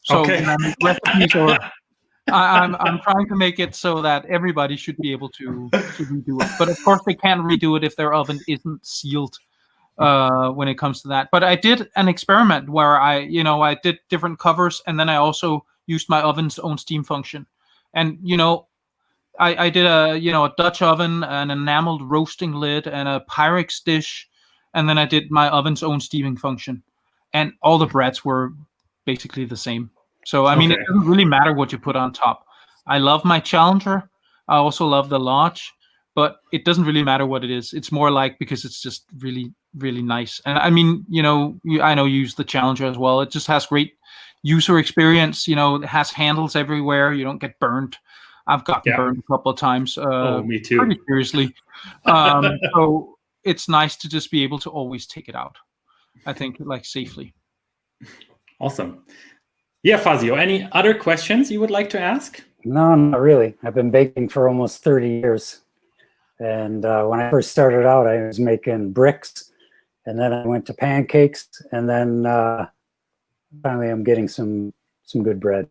So okay. Recipes or I'm trying to make it so that everybody should be able to redo it. But of course, they can't redo it if their oven isn't sealed when it comes to that. But I did an experiment where I did different covers, and then I also used my oven's own steam function. And I did a Dutch oven, an enameled roasting lid, and a Pyrex dish. And then I did my oven's own steaming function, and all the breads were basically the same. So I mean, it doesn't really matter what you put on top. I love my Challenger. I also love the Large, but it doesn't really matter what it is. It's more like because it's just really, really nice. And I mean, I know you use the Challenger as well. It just has great user experience. It has handles everywhere. You don't get burned. I've gotten burned a couple of times. Me too. Pretty seriously. So it's nice to just be able to always take it out, I think, like safely. Awesome. Yeah, Fazio, any other questions you would like to ask? No, not really. I've been baking for almost 30 years. And when I first started out, I was making bricks, and then I went to pancakes, and then finally I'm getting some good bread.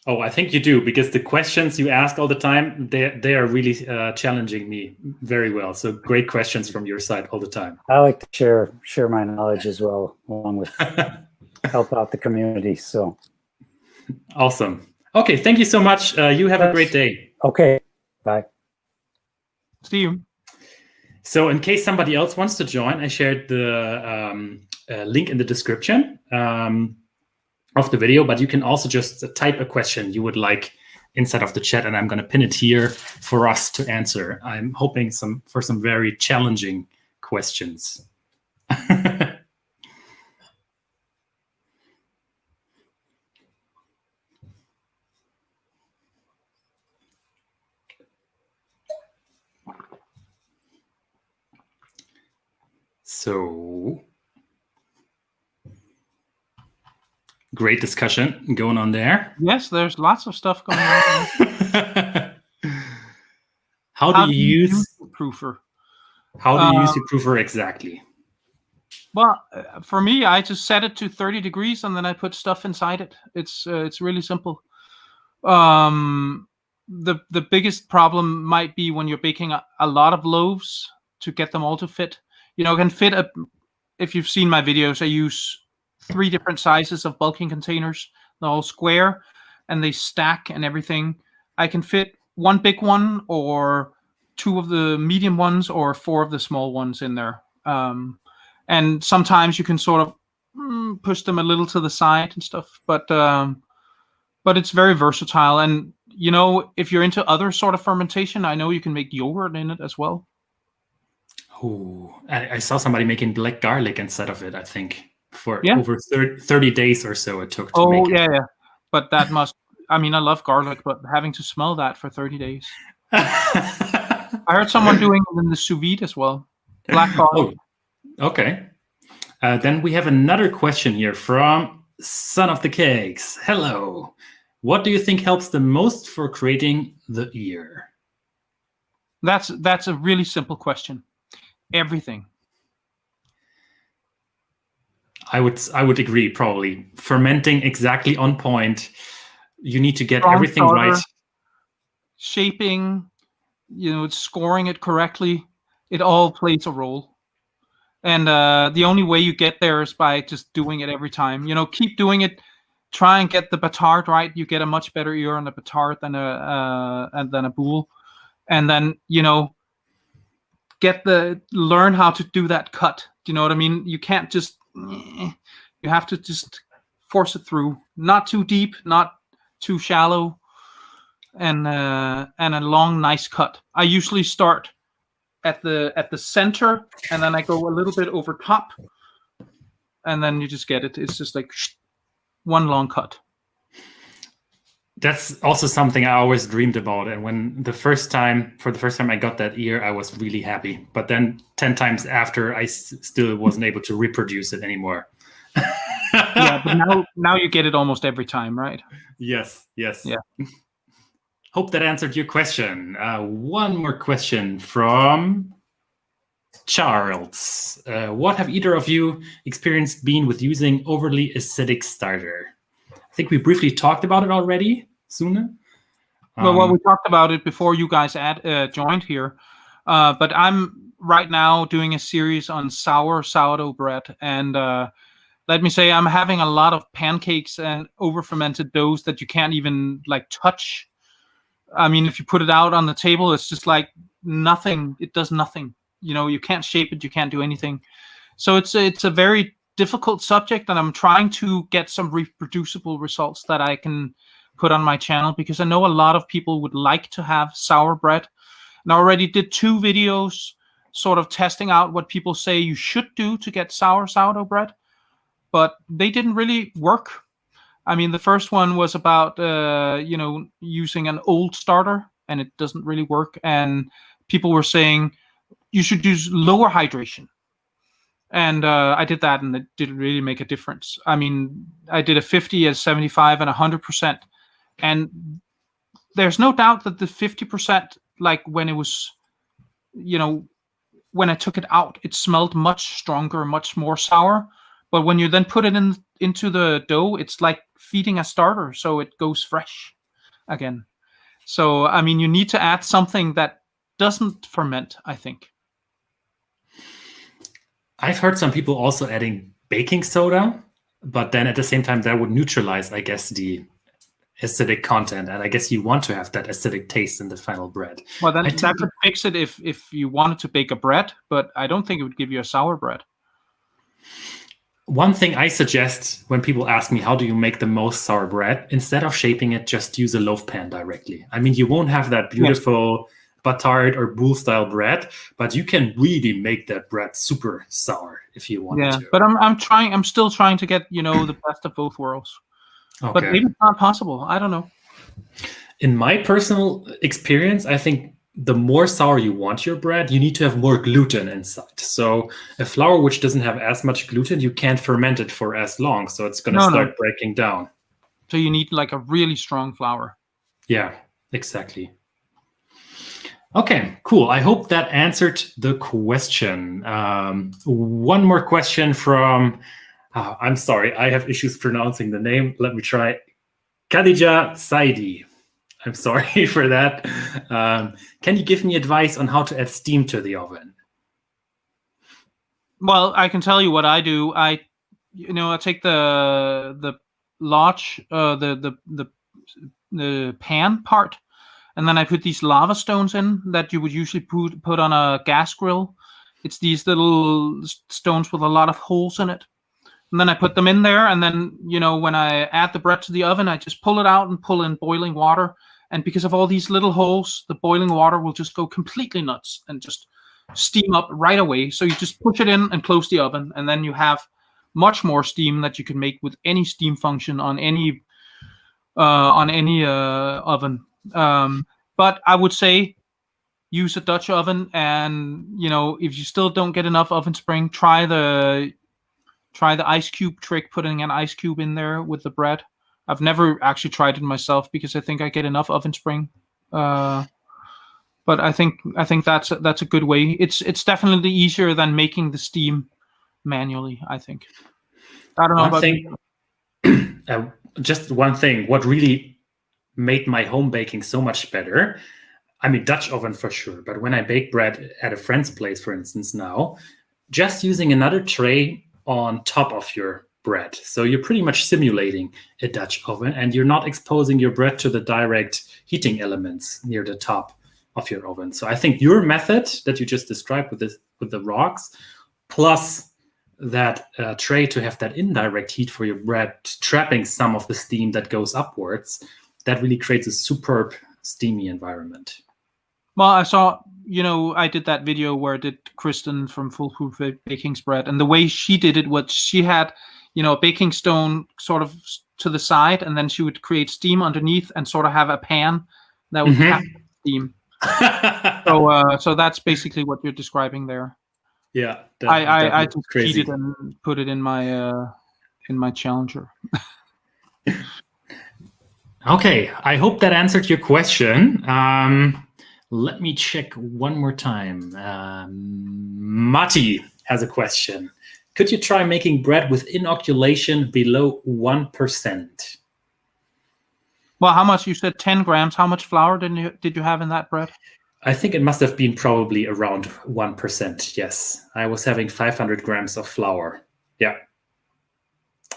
Oh, I think you do, because the questions you ask all the time, they are really challenging me very well. So great questions from your side all the time. I like to share my knowledge as well, along with help out the community. So awesome. Okay, thank you so much. You have a great day. Okay, bye. See you. So in case somebody else wants to join, I shared the link in the description of the video, but you can also just type a question you would like inside of the chat, and I'm going to pin it here for us to answer. I'm hoping for some very challenging questions. So great discussion going on there. Yes, there's lots of stuff going on. How do you use your proofer? How do you use your proofer exactly? Well, for me, I just set it to 30 degrees and then I put stuff inside it. It's really simple. The biggest problem might be when you're baking a lot of loaves to get them all to fit. Can fit if you've seen my videos, I use 3 different sizes of bulking containers. They're all square and they stack and everything. I can fit 1 big one or 2 of the medium ones or 4 of the small ones in there. And sometimes you can sort of push them a little to the side and stuff, but it's very versatile. And if you're into other sort of fermentation, I know you can make yogurt in it as well. Oh, I saw somebody making black garlic instead of it, I think, for over 30 days or so it took to make it. Yeah. But that must, I love garlic, but having to smell that for 30 days. I heard someone doing it in the sous vide as well. Black garlic. Oh, okay. Then we have another question here from Son of the Cakes. Hello. What do you think helps the most for creating the ear? That's a really simple question. Everything. I would agree, probably. Fermenting exactly on point. You need to get everything right. Shaping, scoring it correctly. It all plays a role. And the only way you get there is by just doing it every time. Keep doing it. Try and get the batard right. You get a much better ear on a batard than a boule. And then, learn how to do that cut. Do you know what I mean? You can't just, you have to just force it through. Not too deep, not too shallow, and a long, nice cut. I usually start at the center, and then I go a little bit over top, and then you just get it. It's just like one long cut. That's also something I always dreamed about. And when for the first time I got that ear, I was really happy. But then 10 times after, I still wasn't able to reproduce it anymore. Yeah, but now you get it almost every time, right? Yes. Yeah. Hope that answered your question. One more question from Charles. What have either of you experienced been with using overly acidic starter? I think we briefly talked about it already, Sune. Well, we talked about it before you guys joined here. But I'm right now doing a series on sour sourdough bread. And let me say, I'm having a lot of pancakes and over-fermented doughs that you can't even touch. I mean, if you put it out on the table, it's just like nothing. It does nothing. You can't shape it. You can't do anything. So it's a very difficult subject, and I'm trying to get some reproducible results that I can put on my channel, because I know a lot of people would like to have sour bread. And I already did 2 videos sort of testing out what people say you should do to get sour sourdough bread, but they didn't really work. I mean, the first one was about, using an old starter, and it doesn't really work. And people were saying you should use lower hydration. And I did that, and it didn't really make a difference. I mean, I did a 50, a 75, and 100%. And there's no doubt that the 50%, when it was, when I took it out, it smelled much stronger, much more sour. But when you then put it into the dough, it's like feeding a starter, so it goes fresh again. So, I mean, you need to add something that doesn't ferment, I think. I've heard some people also adding baking soda, but then at the same time that would neutralize, I guess, the acidic content, and I guess you want to have that acidic taste in the final bread. Well, then that could fix it if you wanted to bake a bread, but I don't think it would give you a sour bread. One thing I suggest when people ask me, how do you make the most sour bread? Instead of shaping it, just use a loaf pan directly. I mean, you won't have that beautiful batard or boule style bread, but you can really make that bread super sour if you want to. Yeah, but I'm still trying to get, the best of both worlds. Okay. But maybe it's not possible. I don't know. In my personal experience, I think the more sour you want your bread, you need to have more gluten inside. So a flour which doesn't have as much gluten, you can't ferment it for as long. So it's going to start breaking down. So you need a really strong flour. Yeah, exactly. Okay, cool. I hope that answered the question. One more question from, I'm sorry, I have issues pronouncing the name. Let me try. Khadija Saidi. I'm sorry for that. Can you give me advice on how to add steam to the oven? Well, I can tell you what I do. I take the large, the pan part, and then I put these lava stones in that you would usually put on a gas grill. It's these little stones with a lot of holes in it. And then I put them in there, and then, when I add the bread to the oven, I just pull it out and pull in boiling water. And because of all these little holes, the boiling water will just go completely nuts and just steam up right away. So you just push it in and close the oven, and then you have much more steam that you can make with any steam function on any oven. But I would say use a Dutch oven, and if you still don't get enough oven spring, try the ice cube trick, putting an ice cube in there with the bread. I've never actually tried it myself because I think I get enough oven spring. But I think that's a good way. It's definitely easier than making the steam manually, I think. I don't know about just one thing. What really made my home baking so much better, I mean, Dutch oven for sure, but when I bake bread at a friend's place, for instance, now, just using another tray on top of your bread. So you're pretty much simulating a Dutch oven, and you're not exposing your bread to the direct heating elements near the top of your oven. So I think your method that you just described with the rocks, plus that tray to have that indirect heat for your bread, trapping some of the steam that goes upwards, that really creates a superb steamy environment. Well, I saw, I did that video where I did Kristen from Foolproof Baking's bread, and the way she did it was she had, a baking stone sort of to the side, and then she would create steam underneath and sort of have a pan that would capture steam. So that's basically what you're describing there. Yeah, I just heated and put it in my Challenger. Okay, I hope that answered your question. Let me check one more time. Matti has a question. Could you try making bread with inoculation below 1%? Well, how much? You said 10 grams. How much flour did you have in that bread? I think it must have been probably around 1%. Yes, I was having 500 grams of flour. Yeah.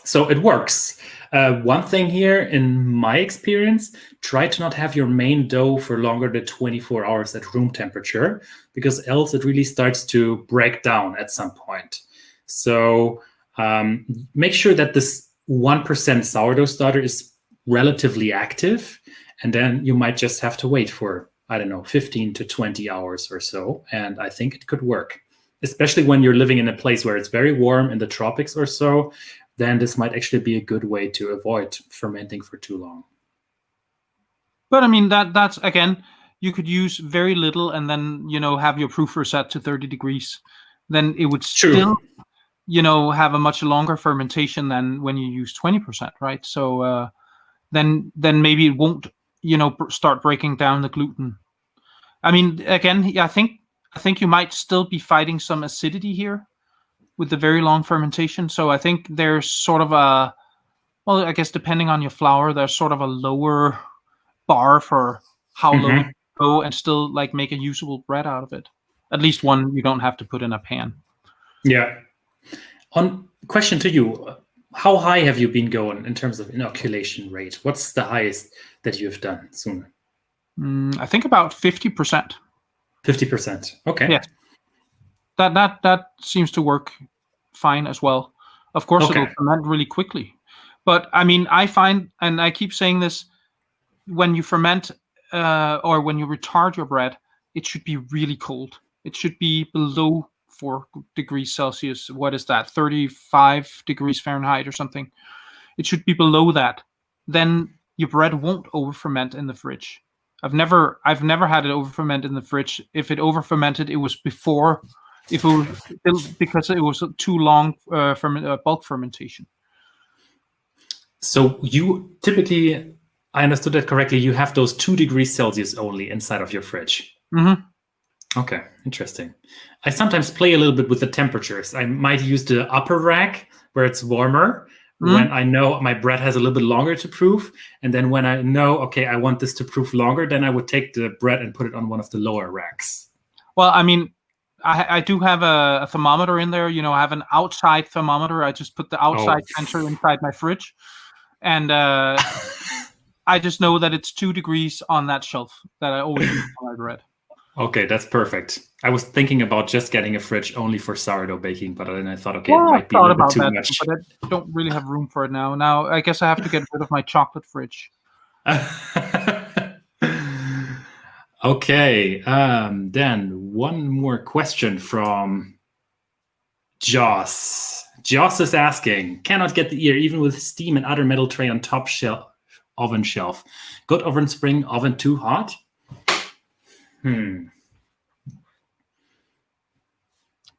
So it works. One thing here, in my experience, try to not have your main dough for longer than 24 hours at room temperature, because else it really starts to break down at some point. So make sure that this 1% sourdough starter is relatively active, and then you might just have to wait for, 15 to 20 hours or so. And I think it could work, especially when you're living in a place where it's very warm in the tropics or so. Then this might actually be a good way to avoid fermenting for too long. But I mean, that's again, you could use very little and then, have your proofer set to 30 degrees. Then it would still, have a much longer fermentation than when you use 20%, right? So then maybe it won't, start breaking down the gluten. I mean, again, I think you might still be fighting some acidity here with the very long fermentation. So I think there's sort of I guess depending on your flour, there's sort of a lower bar for how low you can go and still make a usable bread out of it. At least one you don't have to put in a pan. Yeah. Question to you, how high have you been going in terms of inoculation rate? What's the highest that you've done, Sune? I think about 50%. 50%. Okay. Yes. That seems to work fine as well. Of course, it'll ferment really quickly. But I mean, I find, and I keep saying this, when you ferment or when you retard your bread, it should be really cold. It should be below 4 degrees Celsius. What is that? 35 degrees Fahrenheit or something. It should be below that. Then your bread won't over ferment in the fridge. I've never had it over ferment in the fridge. If it over fermented, it was before. If it was because it was too long bulk fermentation. So you typically, I understood that correctly, you have those 2 degrees Celsius only inside of your fridge. Mm-hmm. Okay, interesting. I sometimes play a little bit with the temperatures. I might use the upper rack where it's warmer when I know my bread has a little bit longer to proof. And then when I know, okay, I want this to proof longer, then I would take the bread and put it on one of the lower racks. Well, I mean, I do have a thermometer in there. I have an outside thermometer. I just put the outside sensor inside my fridge. And I just know that it's 2 degrees on that shelf that I always use for my bread. Okay, that's perfect. I was thinking about just getting a fridge only for sourdough baking, but then I thought, it might be a little bit too much. But I don't really have room for it now. Now, I guess I have to get rid of my chocolate fridge. Okay, then one more question from Joss. Joss is asking, cannot get the ear even with steam and other metal tray on top oven shelf. Good oven spring, oven too hot?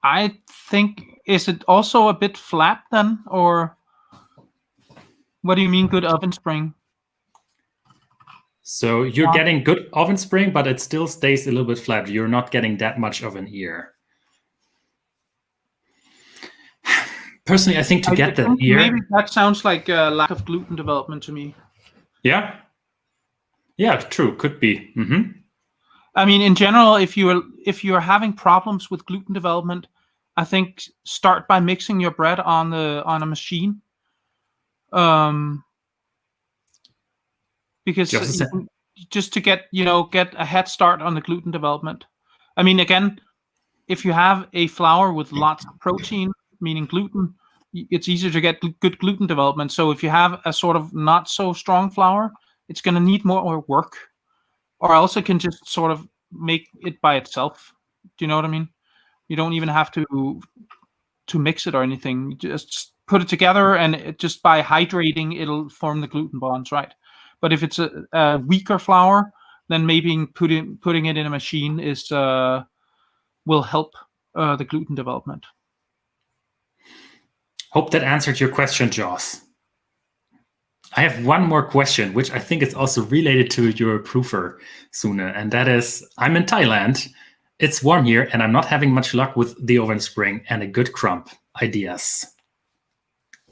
I think, is it also a bit flat then? Or what do you mean good oven spring? So you're getting good oven spring, but it still stays a little bit flat. You're not getting that much of an ear. Personally, I think to get that ear... Maybe that sounds like a lack of gluten development to me. Yeah? Yeah, true. Could be. I mean, in general, if you're having problems with gluten development, I think start by mixing your bread on a machine. Because just to get a head start on the gluten development. I mean, again, if you have a flour with lots of protein, meaning gluten, it's easier to get good gluten development. So if you have a sort of not so strong flour, it's going to need more work, or else it can just sort of make it by itself. Do you know what I mean? You don't even have to mix it or anything. You just put it together, and just by hydrating, it'll form the gluten bonds, right? But if it's a weaker flour, then maybe putting it in a machine will help the gluten development. Hope that answered your question, Joss. I have one more question, which I think is also related to your proofer, Sune, and that is, I'm in Thailand. It's warm here, and I'm not having much luck with the oven spring and a good crumb ideas.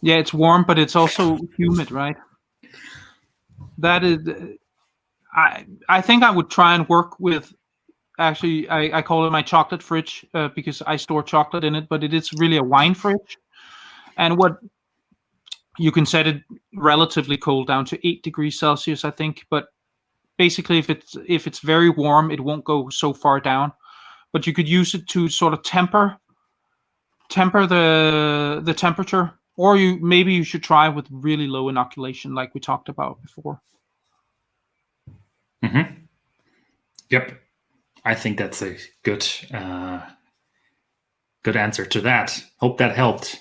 Yeah, it's warm, but it's also humid, right? That is, I think I would try and work with. Actually, I call it my chocolate fridge because I store chocolate in it, but it is really a wine fridge. And what you can set it relatively cold, down to 8 degrees Celsius, I think. But basically, if it's very warm, it won't go so far down. But you could use it to sort of temper the temperature, or maybe you should try with really low inoculation, like we talked about before. Mm-hmm. Yep, I think that's a good answer to that. Hope that helped.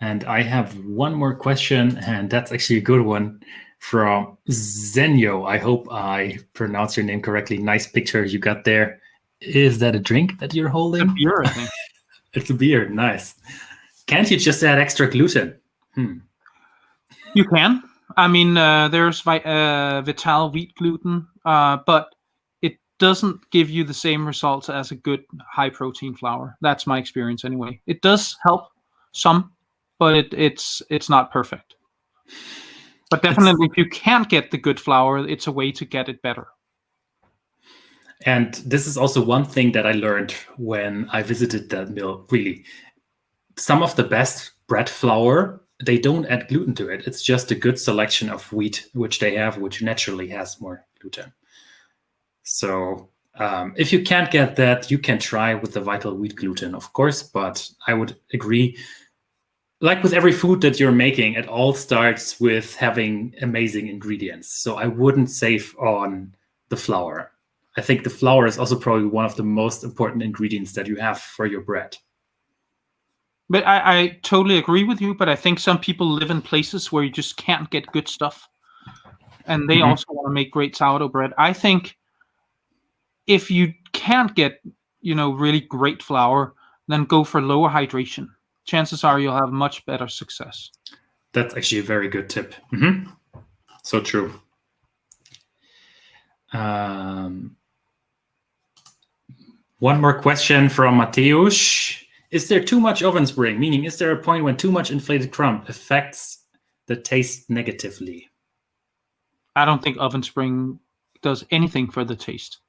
And I have one more question, and that's actually a good one from Zenyo. I hope I pronounced your name correctly. Nice picture you got there. Is that a drink that you're holding? It's a beer, I think. It's a beer. Nice. Can't you just add extra gluten? You can. I mean, there's Vital wheat gluten, but it doesn't give you the same results as a good high-protein flour. That's my experience anyway. It does help some, but it's not perfect. But definitely, if you can't get the good flour, it's a way to get it better. And this is also one thing that I learned when I visited that mill. Really, some of the best bread flour, they don't add gluten to it. It's just a good selection of wheat, which they have, which naturally has more gluten. So if you can't get that, you can try with the Vital wheat gluten, of course. But I would agree, like with every food that you're making, it all starts with having amazing ingredients. So I wouldn't save on the flour. I think the flour is also probably one of the most important ingredients that you have for your bread. But I totally agree with you, but I think some people live in places where you just can't get good stuff. And they also want to make great sourdough bread. I think if you can't get, really great flour, then go for lower hydration. Chances are you'll have much better success. That's actually a very good tip. So true. One more question from Mateusz. Is there too much oven spring? Meaning, is there a point when too much inflated crumb affects the taste negatively? I don't think oven spring does anything for the taste.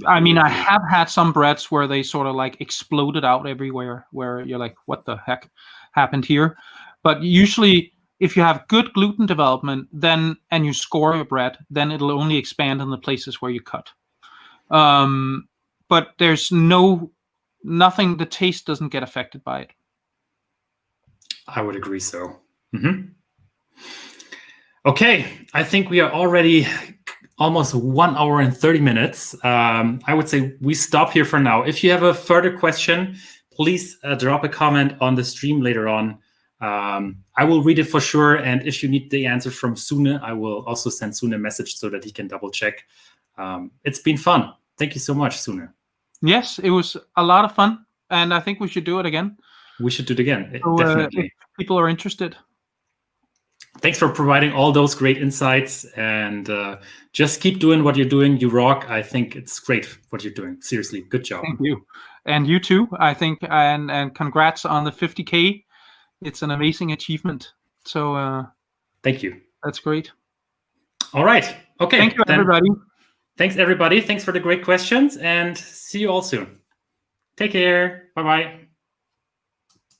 I mean, I have had some breads where they sort of like exploded out everywhere, where you're like, what the heck happened here? But usually, if you have good gluten development, and you score your bread, then it'll only expand in the places where you cut. But there's nothing, the taste doesn't get affected by it. I would agree so. Okay, I think we are already almost 1 hour and 30 minutes. I would say we stop here for now. If you have a further question, please drop a comment on the stream later on. I will read it for sure. And if you need the answer from Sune, I will also send Sune a message so that he can double check. It's been fun. Thank you so much, Sune. Yes, it was a lot of fun. And I think we should do it again. We should do it again, so, definitely. If people are interested. Thanks for providing all those great insights, and just keep doing what you're doing. You rock. I think it's great what you're doing. Seriously, good job. Thank you. And you too, I think, and congrats on the 50K. It's an amazing achievement. So thank you. That's great. All right. Okay. Thank you, everybody. Thanks, everybody. Thanks for the great questions, and see you all soon. Take care. Bye-bye.